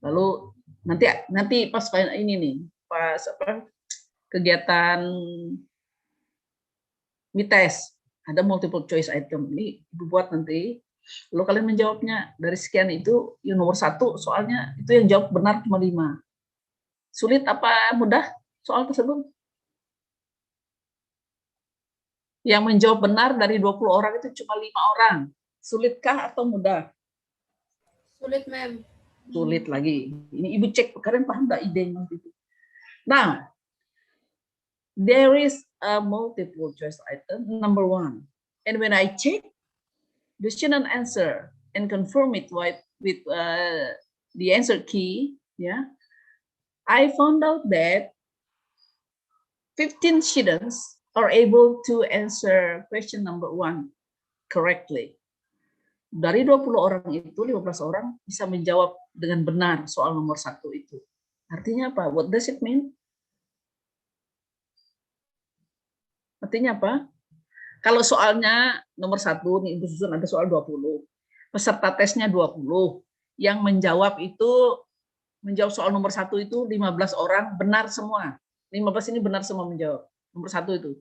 Lalu nanti pas ini nih, pas kegiatan mites, ada multiple choice item. Ini Ibu buat nanti. Lalu kalian menjawabnya dari sekian itu yang nomor 1 soalnya itu yang jawab benar cuma 5. Sulit apa mudah soal tersebut? Yang menjawab benar dari 20 orang itu cuma 5 orang. Sulitkah atau mudah? Sulit, Mem. Sulit lagi. Ini Ibu cek, kalian paham nggak idenya itu? Nah, there is a multiple choice item, number 1. And when I check the student answer and confirm it with the answer key, yeah, I found out that 15 students are able to answer question number 1 correctly. Dari 20 orang itu, 15 orang bisa menjawab dengan benar soal nomor 1 itu. Artinya apa? What does it mean? Artinya apa? Kalau soalnya nomor 1, nih Ibu susun ada soal 20. Peserta tesnya 20. Yang menjawab soal nomor 1 itu 15 orang benar semua. 15 ini benar semua menjawab. Nomor 1 itu.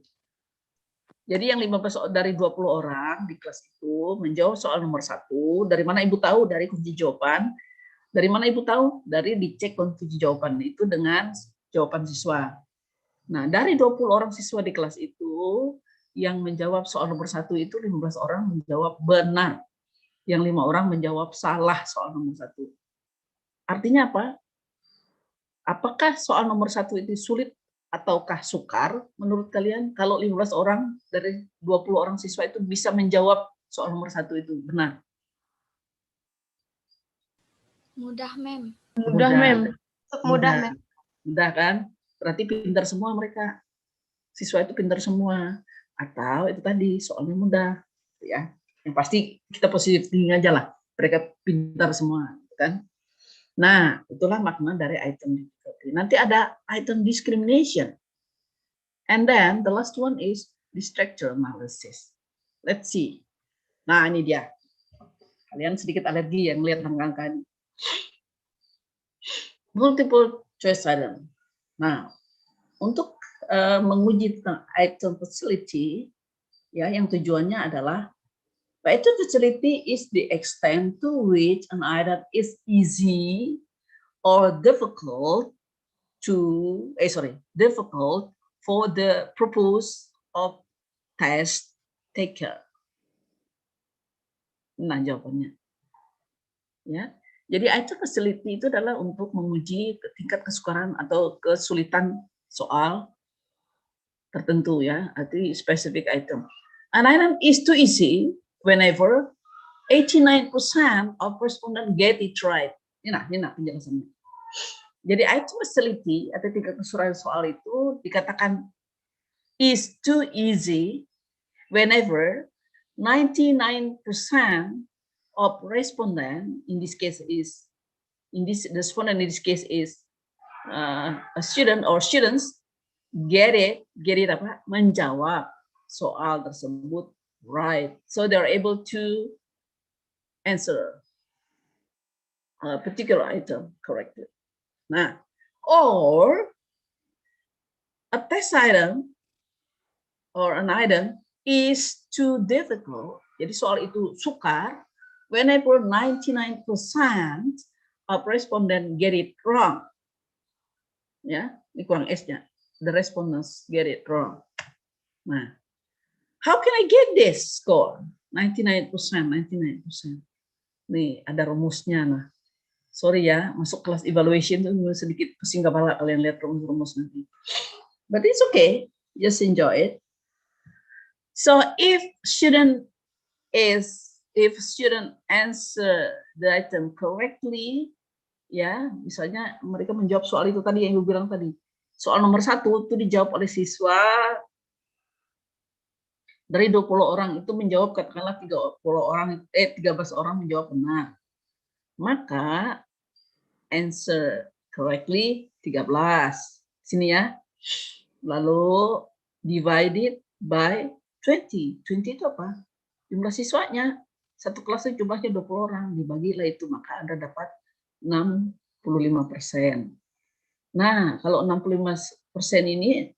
Jadi yang 15 dari 20 orang di kelas itu menjawab soal nomor 1. Dari mana Ibu tahu? Dari kunci jawaban. Dari mana Ibu tahu? Dari dicek kunci jawaban itu dengan jawaban siswa. Nah, dari 20 orang siswa di kelas itu, yang menjawab soal nomor 1 itu 15 orang menjawab benar. Yang 5 orang menjawab salah soal nomor 1. Artinya apa? Apakah soal nomor 1 itu sulit ataukah sukar menurut kalian? Kalau 15 orang dari 20 orang siswa itu bisa menjawab soal nomor 1 itu benar. Mudah, Mem. Mudah, Mem. Mudah, Mem. Mudah kan? Berarti pintar semua mereka. Siswa itu pintar semua. Atau itu tadi soalnya mudah, ya. Yang pasti kita positif thinking aja lah. Mereka pintar semua, kan? Nah, itulah makna dari item difficulty. Nanti ada item discrimination. And then the last one is the structure analysis. Let's see. Nah, ini dia. Kalian sedikit alergi yang lihat angka-angka ini. Multiple choice item. Nah, untuk menguji tentang item facility, ya, yang tujuannya adalah item facility is the extent to which an item is easy or difficult difficult for the purpose of test taker. Nah, jawabannya. Ya. Jadi item facility itu adalah untuk menguji tingkat kesukaran atau kesulitan soal tertentu ya, arti specific item. An item is too easy whenever 89% of respondents get it right. Ini nah penjelasannya. Jadi item facility atau tingkat keseluruhan soal itu dikatakan is too easy whenever 99% of respondent in this case is the respondent in this case is a student or students get it apa menjawab soal tersebut right, so they're able to answer a particular item correctly. Nah, or a test item or an item is too difficult. Jadi soal itu sukar whenever 99% of respondents get it wrong. Ya, ini kurang S-nya. The respondents get it wrong. Nah, how can I get this score? 99%. Nih, ada rumusnya. Nah, sorry ya, masuk kelas evaluation itu sedikit pusing kepala kalian lihat rumus-rumus nanti. But it's okay, just enjoy it. So if student answer the item correctly, ya misalnya mereka menjawab soal itu tadi yang ibu bilang tadi. Soal nomor 1 itu dijawab oleh siswa dari 20 orang itu menjawab katakanlah 13 orang menjawab benar. Maka answer correctly 13. Sini ya. Lalu divided by 20. 20 itu apa? Jumlah siswanya. Satu kelas itu jumlahnya 20 orang. Dibagilah itu, maka Anda dapat 65%. Nah, kalau 65% ini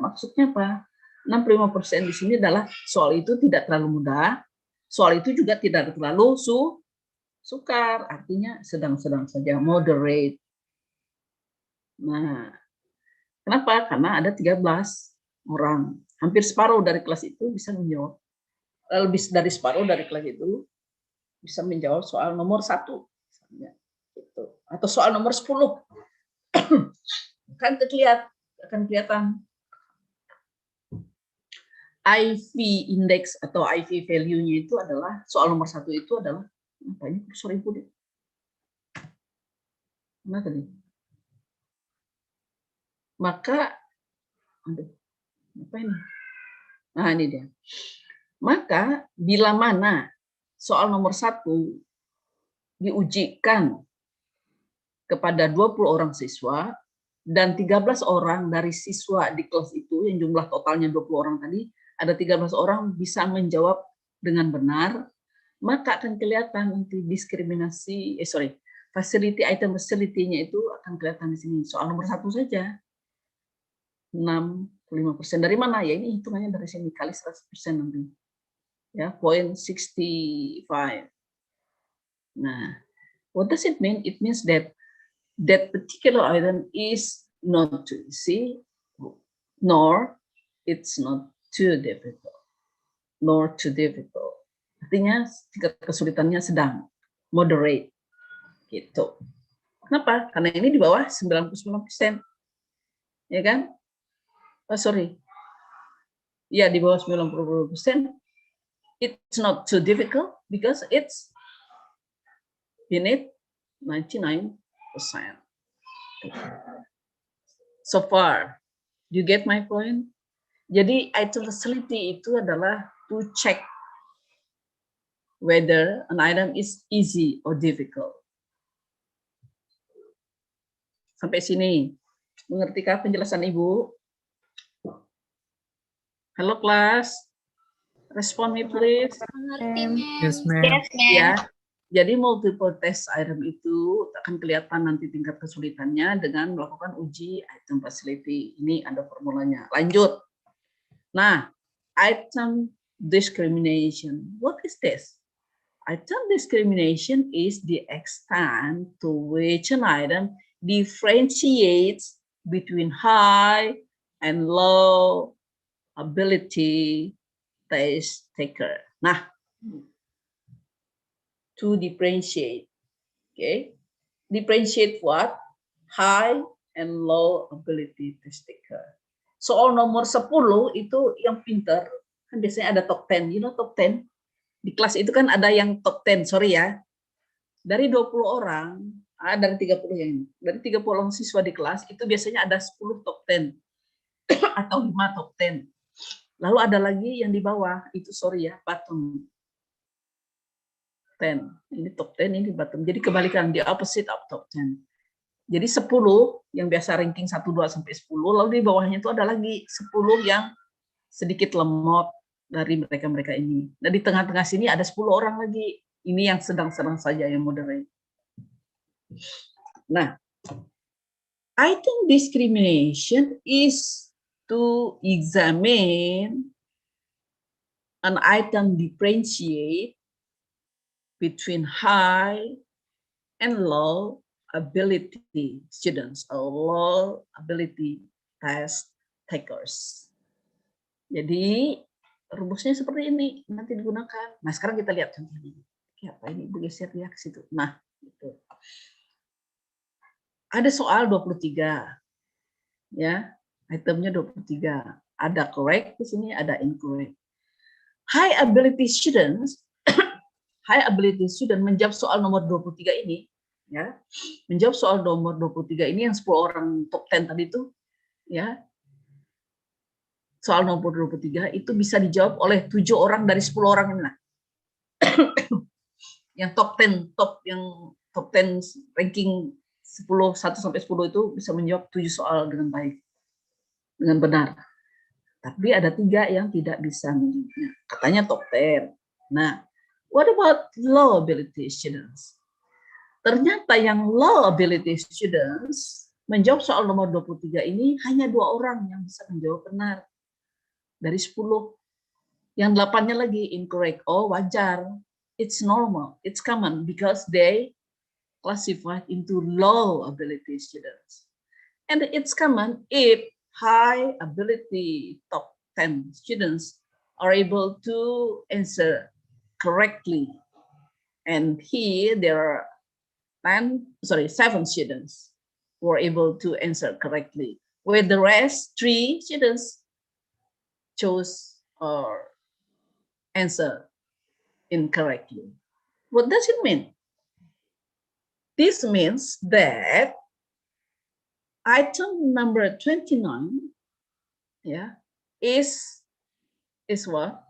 maksudnya apa? 65% di sini adalah soal itu tidak terlalu mudah. Soal itu juga tidak terlalu sukar, artinya sedang-sedang saja, moderate. Nah, kenapa? Karena ada 13 orang. Hampir separuh dari kelas itu bisa menjawab. Lebih dari separuh dari kelas itu bisa menjawab soal nomor 1. Gitu. Atau soal nomor 10. Kan akan kelihatan IV index atau IV value-nya itu adalah soal nomor 1 itu adalah apa ini kursor ibu deh. Mana tadi? Maka apa ini? Nah, ini dia. Maka bila mana soal nomor 1 diujikan kepada 20 orang siswa dan 13 orang dari siswa di kelas itu yang jumlah totalnya 20 orang tadi, ada 13 orang bisa menjawab dengan benar, maka akan kelihatan nanti diskriminasi, item facility-nya itu akan kelihatan di sini. Soal nomor 1 saja. 65%. Dari mana? Ya ini hitungannya dari sini kali 100% nanti. Ya, 0.65. Nah, what does it mean? It means that that particular item is not too easy, nor it's not too difficult, nor too difficult. Artinya tingkat kesulitannya sedang, moderate, gitu. Kenapa? Karena ini di bawah 99%, ya kan? Oh, sorry. Ya, di bawah 90%. It's not too difficult because it's in it 99%. So far, do you get my point? Jadi item facility itu adalah to check whether an item is easy or difficult. Sampai sini, mengertikah penjelasan Ibu? Halo kelas, respond me please. Mengerti, Ma'am. Yes, ma'am. Ya, jadi multiple test item itu akan kelihatan nanti tingkat kesulitannya dengan melakukan uji item facility. Ini ada formulanya. Lanjut. Nah, item discrimination. What is this? Item discrimination is the extent to which an item differentiates between high and low ability test taker. Nah, to differentiate, okay? Differentiate what? High and low ability test taker. Soal nomor 10 itu yang pinter, kan biasanya ada top 10, top 10? Di kelas itu kan ada yang top 10, sorry ya. Dari 20 orang, dari 30 yang ini, dari 30 orang siswa di kelas, itu biasanya ada 10 top 10, atau 5 top 10. Lalu ada lagi yang di bawah, itu sorry ya, bottom 10. Ini top 10, ini bottom. Jadi kebalikan, the opposite of top 10. Jadi 10 yang biasa ranking 1, 2, sampai 10, lalu di bawahnya itu ada lagi 10 yang sedikit lemot dari mereka-mereka ini. Nah di tengah-tengah sini ada 10 orang lagi. Ini yang sedang-sedang saja yang moderate. Nah, item discrimination is to examine an item differentiate between high and low ability students or low ability test takers. Jadi rumusnya seperti ini nanti digunakan. Nah sekarang kita lihat contohnya. Apa ini bergeser ya ke situ. Nah, itu. Ada soal 23. Ya, itemnya 23. Ada correct di sini, ada incorrect. High ability students menjawab soal nomor 23 ini, ya. Menjawab soal nomor 23 ini yang 10 orang top 10 tadi itu, ya. Soal nomor 23 itu bisa dijawab oleh 7 orang dari 10 orang ini. Nah. Yang top 10 ranking 1 sampai 10 itu bisa menjawab 7 soal dengan baik, dengan benar. Tapi ada 3 yang tidak bisa menjawabnya. Katanya top 10. Nah, what about low ability students? Ternyata yang low ability students menjawab soal nomor 23 ini hanya 2 orang yang bisa menjawab benar dari 10. Yang 8-nya lagi incorrect. Oh, wajar. It's normal, it's common because they classified into low ability students. And it's common if high ability top 10 students are able to answer correctly. And here there are 7 students who are able to answer correctly, where the rest 3 students chose or answer incorrectly. What does it mean? This means that item number 29, yeah, is what?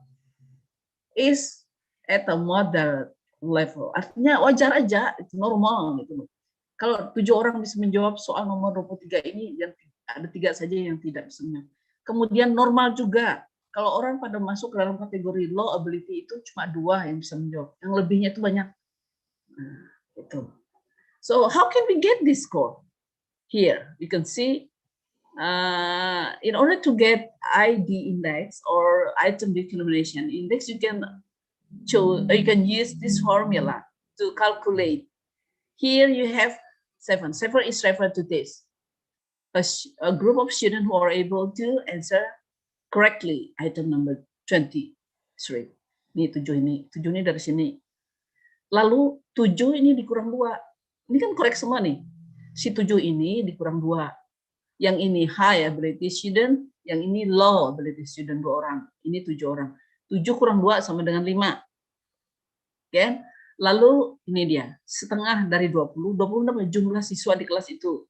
Is at a moderate level. Artinya wajar aja, itu normal gitu. Kalau 7 orang bisa menjawab soal nomor 23 ini, yang ada 3 saja yang tidak bisa menjawab. Kemudian normal juga. Kalau orang pada masuk ke dalam kategori low ability itu cuma 2 yang bisa menjawab. Yang lebihnya itu banyak. Nah, itu. So how can we get this score? Here you can see, in order to get ID index or item discrimination index, you can use this formula to calculate. Here you have 7. 7 is referred to this. A group of students who are able to answer correctly item number 23. Ini 7 ini dari sini. Lalu 7 ini dikurang 2. Ini kan correct semua nih. Si 7 ini dikurang 2. Yang ini high ability student, yang ini low ability student 2 orang. Ini 7 orang. 7 kurang 2 sama dengan 5. Okay? Lalu ini dia, setengah dari 20 jumlah siswa di kelas itu.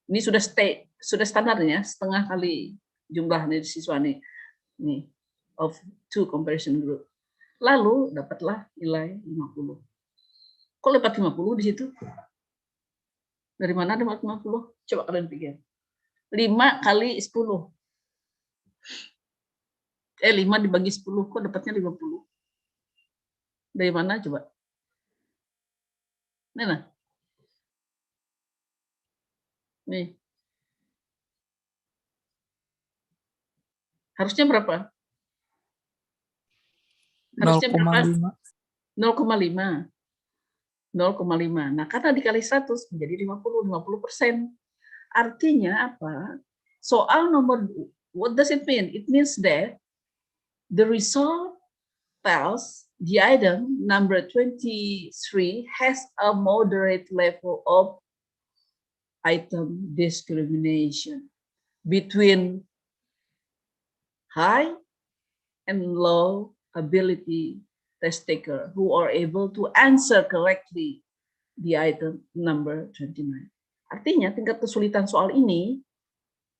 Ini sudah standarnya, setengah kali jumlah siswa nih of 2 comparison group. Lalu dapatlah nilai 50. Kok dapat 50 di situ? Dari mana dapat 50? Coba kalian pikir. 5 kali 10. 5 dibagi 10, kok dapatnya 50? Dari mana coba? Nah. Nih. Harusnya berapa? Harusnya 0,5. 0,5. Nah, karena dikali 100 menjadi 50%. Artinya apa? Soal nomor, what does it mean? It means that the result tells the item number 23 has a moderate level of item discrimination between high and low ability test taker who are able to answer correctly the item number 29. Artinya tingkat kesulitan soal ini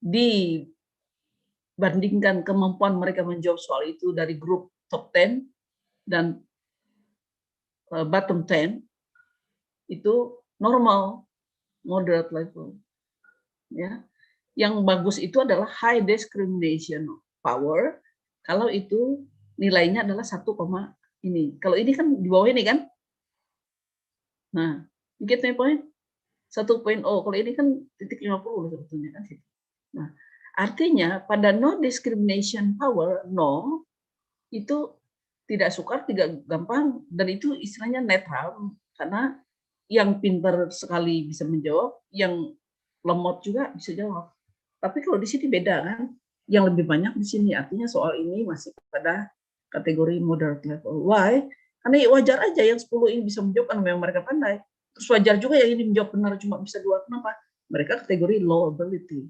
dibandingkan kemampuan mereka menjawab soal itu dari grup top 10 dan bottom 10 itu normal, moderate level. Ya. Yang bagus itu adalah high discrimination power kalau itu nilainya adalah 1, ini. Kalau ini kan di bawah ini kan. Nah, you get my point? 1.0. Kalau ini kan titik 50 sebetulnya kan. Nah, artinya pada no discrimination power, no, itu tidak sukar, tidak gampang, dan itu istilahnya netral. Karena yang pintar sekali bisa menjawab, yang lemot juga bisa jawab. Tapi kalau di sini beda kan, yang lebih banyak di sini. Artinya soal ini masih pada kategori moderate level. Why? Karena wajar aja yang 10 ini bisa menjawab karena memang mereka pandai. Terus wajar juga yang ini menjawab benar cuma bisa 2. Kenapa? Mereka kategori low ability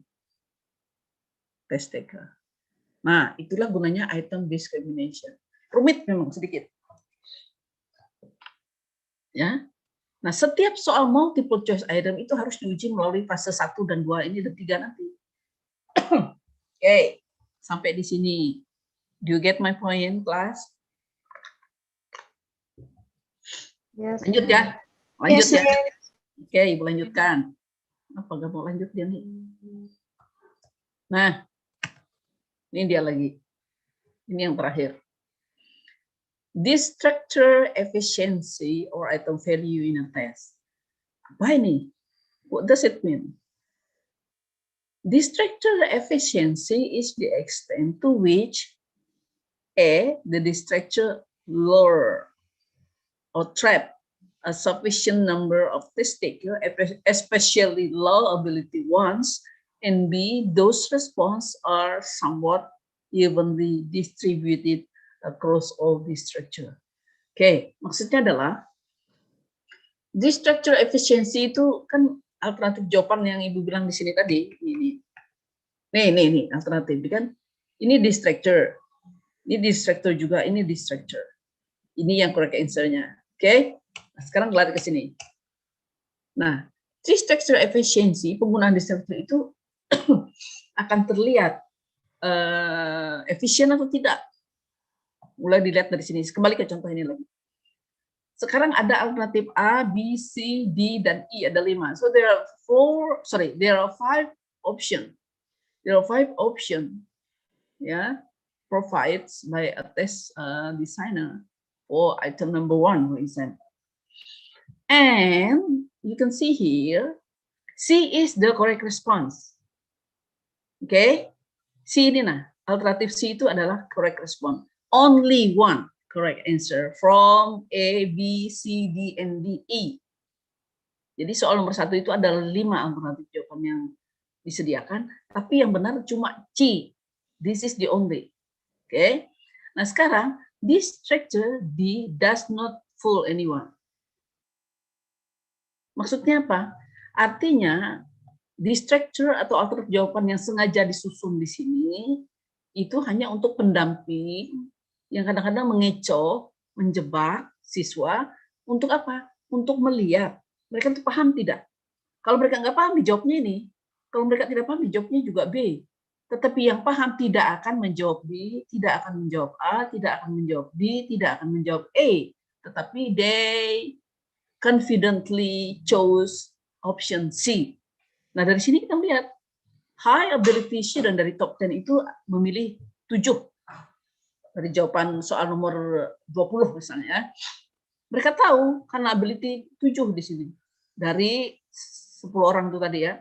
test taker. Nah, itulah gunanya item discrimination. Rumit memang sedikit. Ya. Nah, setiap soal multiple choice item itu harus diuji melalui fase 1 dan 2 ini dan 3 nanti. Oke, sampai di sini. Do you get my point, class? Yes. Lanjut ya. Lanjut Yes, ya. Oke, ibu lanjutkan. Apa nggak mau lanjut dia nih? Nah, ini dia lagi. Ini yang terakhir. This structure efficiency or item value in a test. Apa ini? What does it mean? This structure efficiency is the extent to which the structure lure or trap a sufficient number of test takers, especially low ability ones, and B, those responses are somewhat evenly distributed across all the structure. Oke, maksudnya adalah this structure efficiency itu kan alternatif jawaban yang ibu bilang di sini tadi. Nih alternatif kan. Ini di structure. Ini di structure juga, ini di structure. Ini yang correct answer-nya. Oke? Nah, sekarang lari ke sini. Nah, tree structure efficiency, penggunaan di structure itu akan terlihat efisien atau tidak. Mulai dilihat dari sini. Kembali ke contoh ini lagi. Sekarang ada alternatif A, B, C, D, dan E. Ada 5. So there are 5 options. There are 5 options. Ya. Provided by a test designer for item number 1, for example. And you can see here, C is the correct response. Okay? C ini nah, alternatif C itu adalah correct response. Only one correct answer from A, B, C, D, and D, E. Jadi soal nomor 1 itu ada 5 alternatif jawaban yang disediakan, tapi yang benar cuma C. This is the only. Oke, nah sekarang this structure D does not fool anyone. Maksudnya apa? Artinya di structure atau alternatif jawaban yang sengaja disusun di sini itu hanya untuk pendamping yang kadang-kadang mengecoh, menjebak siswa untuk apa? Untuk melihat mereka itu paham tidak. Kalau mereka nggak paham dijawabnya ini. Kalau mereka tidak paham dijawabnya juga B. Tetapi yang paham tidak akan menjawab B, tidak akan menjawab A, tidak akan menjawab D, tidak akan menjawab E. Tetapi they confidently chose option C. Nah, dari sini kita lihat high ability student dari top 10 itu memilih 7 dari jawaban soal nomor 20 misalnya. Mereka tahu karena ability 7 di sini. Dari 10 orang itu tadi ya.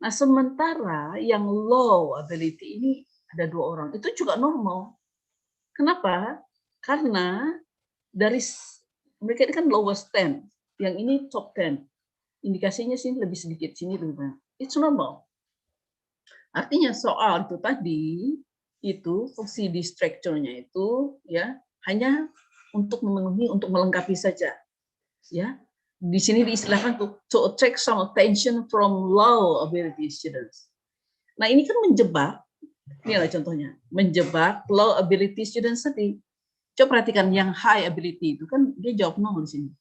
Nah, sementara yang low ability ini ada 2 orang. Itu juga normal. Kenapa? Karena dari mereka ini kan lowest 10. Yang ini top 10. Indikasinya sini lebih sedikit, sini lebih banyak. It's normal. Artinya soal itu tadi, itu fungsi di structure-nya itu ya hanya untuk memenuhi, untuk melengkapi saja. Ya. di sini diistilahkan to attract some attention from low ability students. Nah, ini kan menjebak. Inilah contohnya, menjebak low ability students tadi. Coba perhatikan yang high ability itu kan dia jawab no di sini.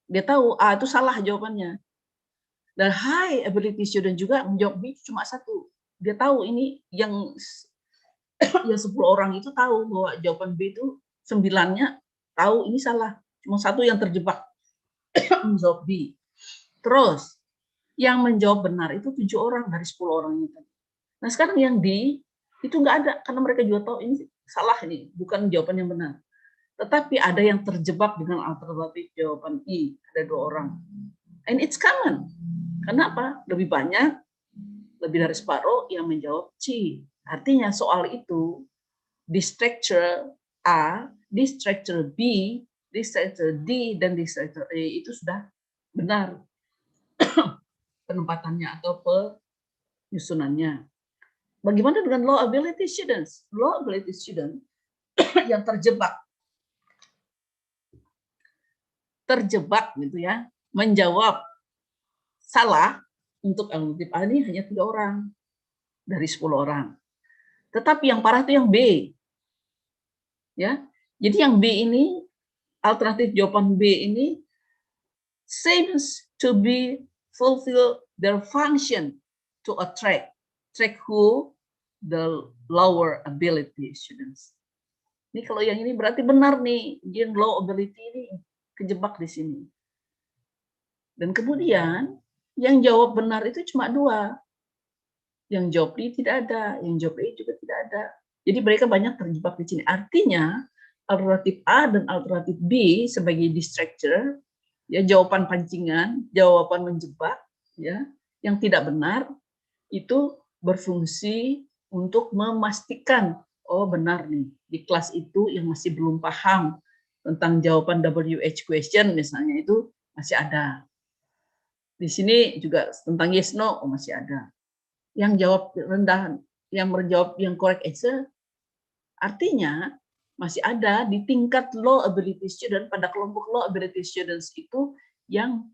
Dia tahu A itu salah jawabannya. Dan high ability student juga menjawab B cuma satu. Dia tahu ini yang 10 orang itu tahu bahwa jawaban B itu 9-nya tahu ini salah. Cuma satu yang terjebak menjawab B. Terus yang menjawab benar itu 7 orang dari 10 orang itu. Nah, sekarang yang D itu nggak ada karena mereka juga tahu ini salah nih, bukan jawaban yang benar. Tetapi ada yang terjebak dengan alternatif jawaban I, ada 2 orang. And it's common. Kenapa? Lebih banyak, lebih dari separuh yang menjawab C. Artinya soal itu di structure A, di structure B, di structure D, dan di structure E itu sudah benar penempatannya atau penyusunannya. Bagaimana dengan low ability students? Low ability student yang terjebak gitu ya, menjawab salah untuk alternatif A ini hanya 3 orang dari 10 orang. Tetapi yang parah itu yang B. Ya. Jadi yang B ini, alternatif jawaban B ini seems to be fulfill their function to attract who? The lower ability students. Ini kalau yang ini berarti benar nih, yang low ability ini kejebak di sini. Dan kemudian yang jawab benar itu cuma 2. Yang jawab D tidak ada, yang jawab E juga tidak ada. Jadi mereka banyak terjebak di sini. Artinya alternatif A dan alternatif B sebagai distractor, ya jawaban pancingan, jawaban menjebak, ya yang tidak benar itu berfungsi untuk memastikan oh benar nih di kelas itu yang masih belum paham tentang jawaban WH question misalnya itu masih ada. Di sini juga tentang yes no masih ada. Yang jawab rendah, yang menjawab yang correct answer, artinya masih ada di tingkat low ability student, pada kelompok low ability students itu yang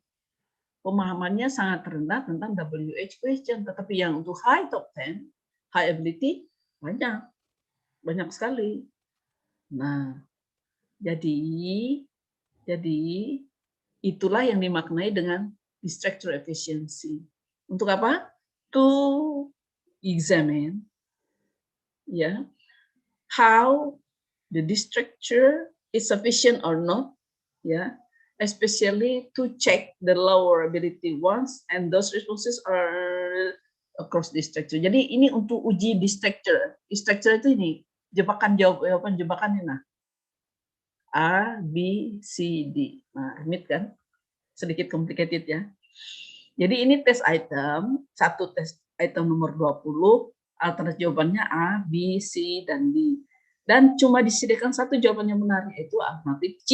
pemahamannya sangat rendah tentang WH question. Tetapi yang untuk high top 10, high ability, banyak sekali. Nah, jadi itulah yang dimaknai dengan distractor efficiency. Untuk apa? To examine how the distractor is sufficient or not, especially to check the lower ability ones and those responses are across distractor. Jadi ini untuk uji distractor. Distractor itu ini jebakan jawaban jebakan ini. Nah, A, B, C, D. Nah, rumit kan? Sedikit complicated ya. Jadi ini tes item, satu tes item nomor 20, alternatif jawabannya A, B, C, dan D. Dan cuma disediakan satu jawaban yang benar, yaitu alternatif C.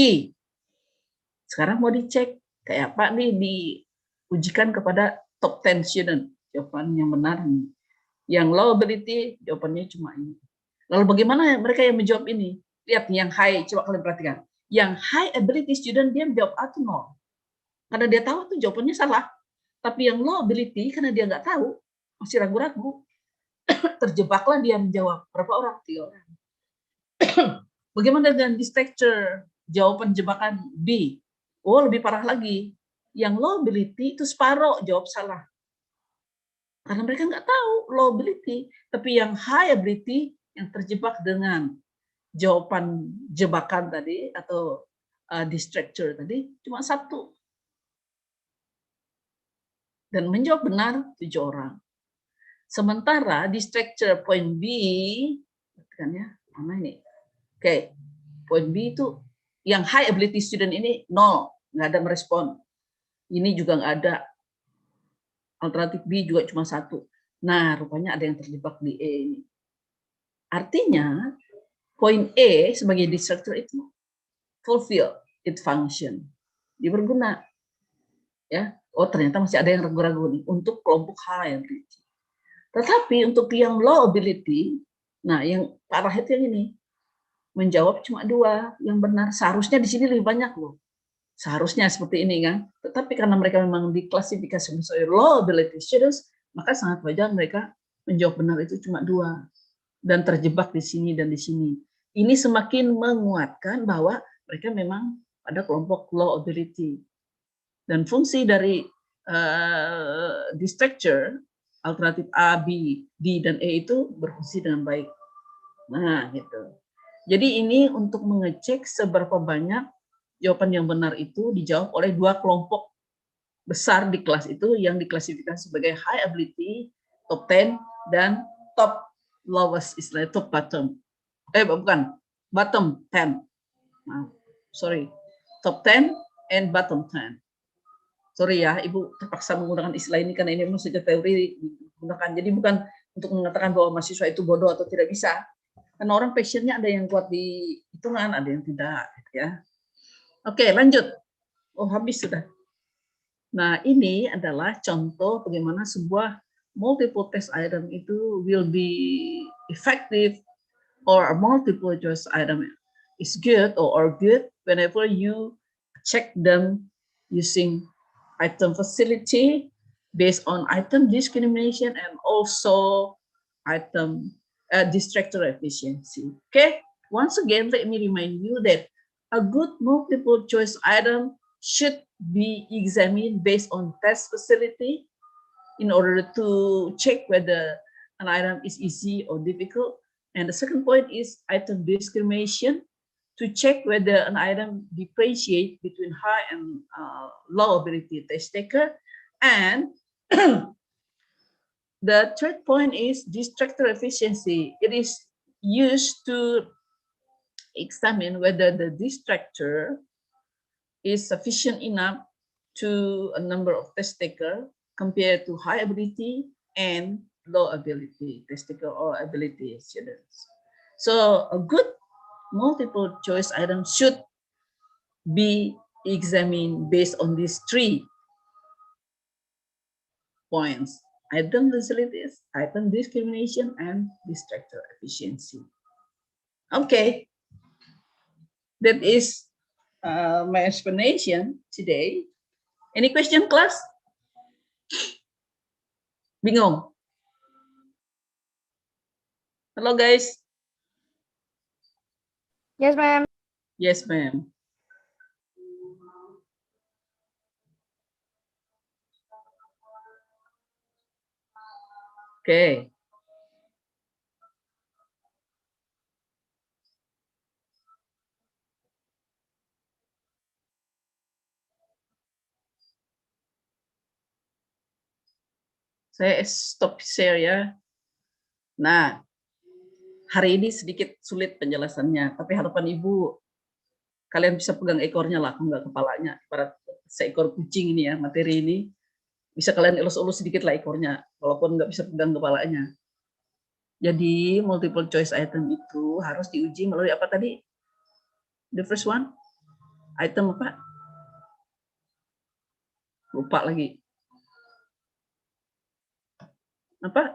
Sekarang mau dicek, kayak apa nih diujikan kepada top 10 student. Jawaban yang benar nih. Yang low ability, jawabannya cuma ini. Lalu bagaimana mereka yang menjawab ini? Lihat yang high, coba kalian perhatikan. Yang high ability student, dia menjawab A itu 0. Karena dia tahu tuh jawabannya salah. Tapi yang low ability, karena dia nggak tahu, masih ragu-ragu, terjebaklah dia menjawab. Berapa orang? 3 orang. Bagaimana dengan distractor? Jawaban jebakan B. Oh, lebih parah lagi. Yang low ability itu separuh jawab salah. Karena mereka nggak tahu low ability. Tapi yang high ability, yang terjebak dengan jawaban jebakan tadi, atau distractor tadi, cuma 1. Dan menjawab benar 7 orang. Sementara distractor point B, kan ya, mana ini? Oke, point B itu yang high ability student ini 0, nggak ada merespon. Ini juga nggak ada. Alternatif B juga cuma 1. Nah, rupanya ada yang terjebak di E ini. Artinya, point E sebagai distractor itu fulfill its function. Dia berguna. Ya, oh ternyata masih ada yang ragu-ragu nih untuk kelompok high ability. Tetapi untuk yang low ability, nah yang parah itu yang ini, menjawab cuma 2 yang benar. Seharusnya di sini lebih banyak loh. Seharusnya seperti ini kan. Tetapi karena mereka memang diklasifikasi sebagai low ability students, maka sangat wajar mereka menjawab benar itu cuma 2 dan terjebak di sini dan di sini. Ini semakin menguatkan bahwa mereka memang pada kelompok low ability. Dan fungsi dari distractor alternatif A, B, D, dan E itu berfungsi dengan baik. Nah, gitu. Jadi ini untuk mengecek seberapa banyak jawaban yang benar itu dijawab oleh 2 kelompok besar di kelas itu yang diklasifikasi sebagai high ability, top 10, dan top lowest, istilahnya top bottom. Bukan, bottom 10. Maaf, sorry. Top 10 and bottom 10. Sorry ya, Ibu terpaksa menggunakan istilah ini karena ini memang sejak teori digunakan. Jadi bukan untuk mengatakan bahwa mahasiswa itu bodoh atau tidak bisa. Karena orang passionnya ada yang kuat di hitungan, ada yang tidak. Ya. Oke, lanjut. Oh, habis sudah. Nah, ini adalah contoh bagaimana sebuah multiple test item itu will be effective or a multiple choice item is good or good whenever you check them using item facility based on item discrimination and also item distractor efficiency. Okay, once again, let me remind you that a good multiple choice item should be examined based on test facility in order to check whether an item is easy or difficult. And the second point is item discrimination to check whether an item differentiate between high and low ability test taker. And the third point is distractor efficiency. It is used to examine whether the distractor is sufficient enough to a number of test taker compared to high ability and low ability test taker or ability students. So a good multiple choice item should be examined based on these 3 points: item facilities, item discrimination, and distractor efficiency. Okay, that is my explanation today. Any question, class? Bingung? Hello, guys. Yes, ma'am. Yes, ma'am. Okay. Saya stop share ya. Nah, hari ini sedikit sulit penjelasannya, tapi harapan Ibu kalian bisa pegang ekornya lah, enggak kepalanya. Ibarat seekor kucing ini ya, materi ini bisa kalian elus-elus sedikit lah ekornya, walaupun nggak bisa pegang kepalanya. Jadi multiple choice item itu harus diuji melalui apa tadi? The first one, item apa? Lupa lagi. Apa?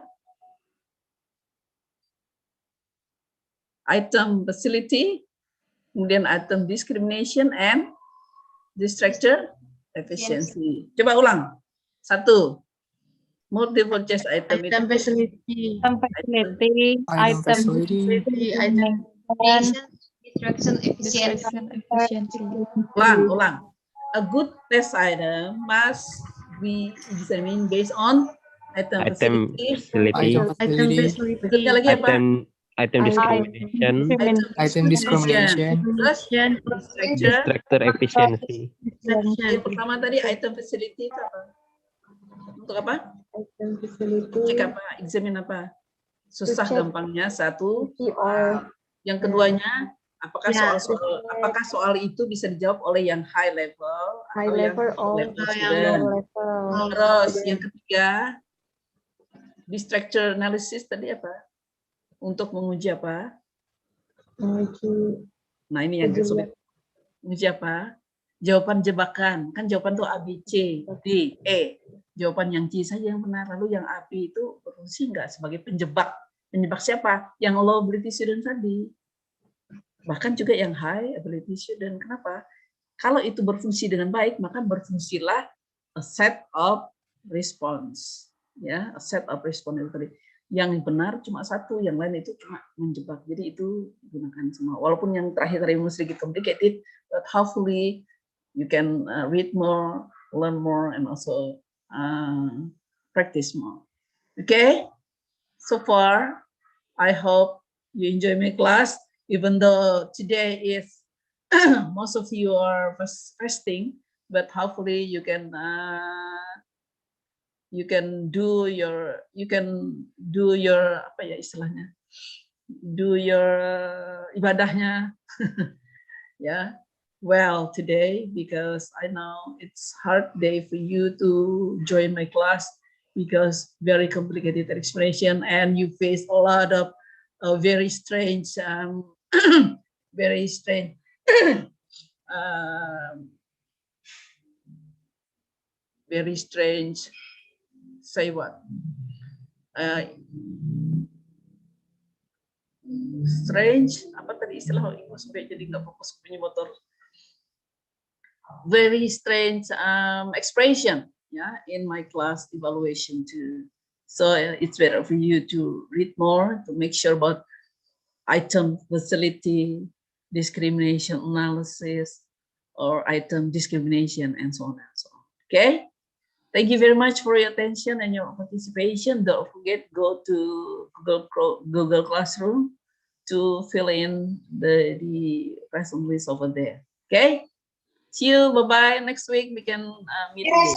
Item facility, kemudian item discrimination and distractor efficiency. Coba ulang. 1. Multiple choice item itu. Item facility, Item facility, Item facility. item distraction efficiency. Ulang. A good test item must be examined based on item facility. Item facility. Berikutnya lagi apa? Item discrimination, Item discrimination. Terus distractor efficiency. yang pertama tadi item facility itu apa? Untuk apa? Cek apa? Examine apa? Susah To check. gampangnya 1. or Yang keduanya, apakah Ya. soal itu bisa dijawab oleh yang high level high atau yang level or low level yang student? low level. Terus yang ketiga, distractor analysis tadi apa? Untuk menguji apa? Menguji Nah ini yang sulit. Menguji apa? Jawaban jebakan. Kan jawaban tuh A, B, C, D, E. Jawaban yang C saja yang benar. Lalu yang A, B itu berfungsi nggak sebagai penjebak? Penjebak siapa? Yang low ability student tadi. Bahkan juga yang high ability student. Kenapa? Kalau itu berfungsi dengan baik, maka berfungsilah a set of response. Ya, a set of response itu tadi. Yang benar cuma satu, yang lain itu cuma menjebak. Jadi itu gunakan semua. Walaupun yang terakhir tadi sedikit complicated, but hopefully you can read more, learn more, and also practice more. Okay? So far, I hope you enjoy my class, even though today is most of you are resting, but hopefully you can do your apa ya istilahnya, do your ibadahnya yeah well today, because I know it's hard day for you to join my class because very complicated explanation and you face a lot of very strange very strange very strange say what strange apa tadi istilah sampai jadi nggak fokus punya motor, very strange expression in my class evaluation too. So it's better for you to read more to make sure about item facility, discrimination analysis, or item discrimination, and so on and so on. Okay? Thank you very much for your attention and your participation. Don't forget, go to Google Classroom to fill in the present list over there. Okay? See you. Bye-bye. Next week we can meet again.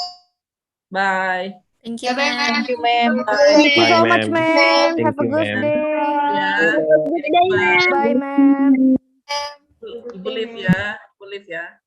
Bye. Thank you, Bye-bye, ma'am. ma'am. Thank you so Bye, much, ma'am. ma'am. Thank Have a you, good ma'am. day. Yeah. Bye, ma'am. Ibu live ya.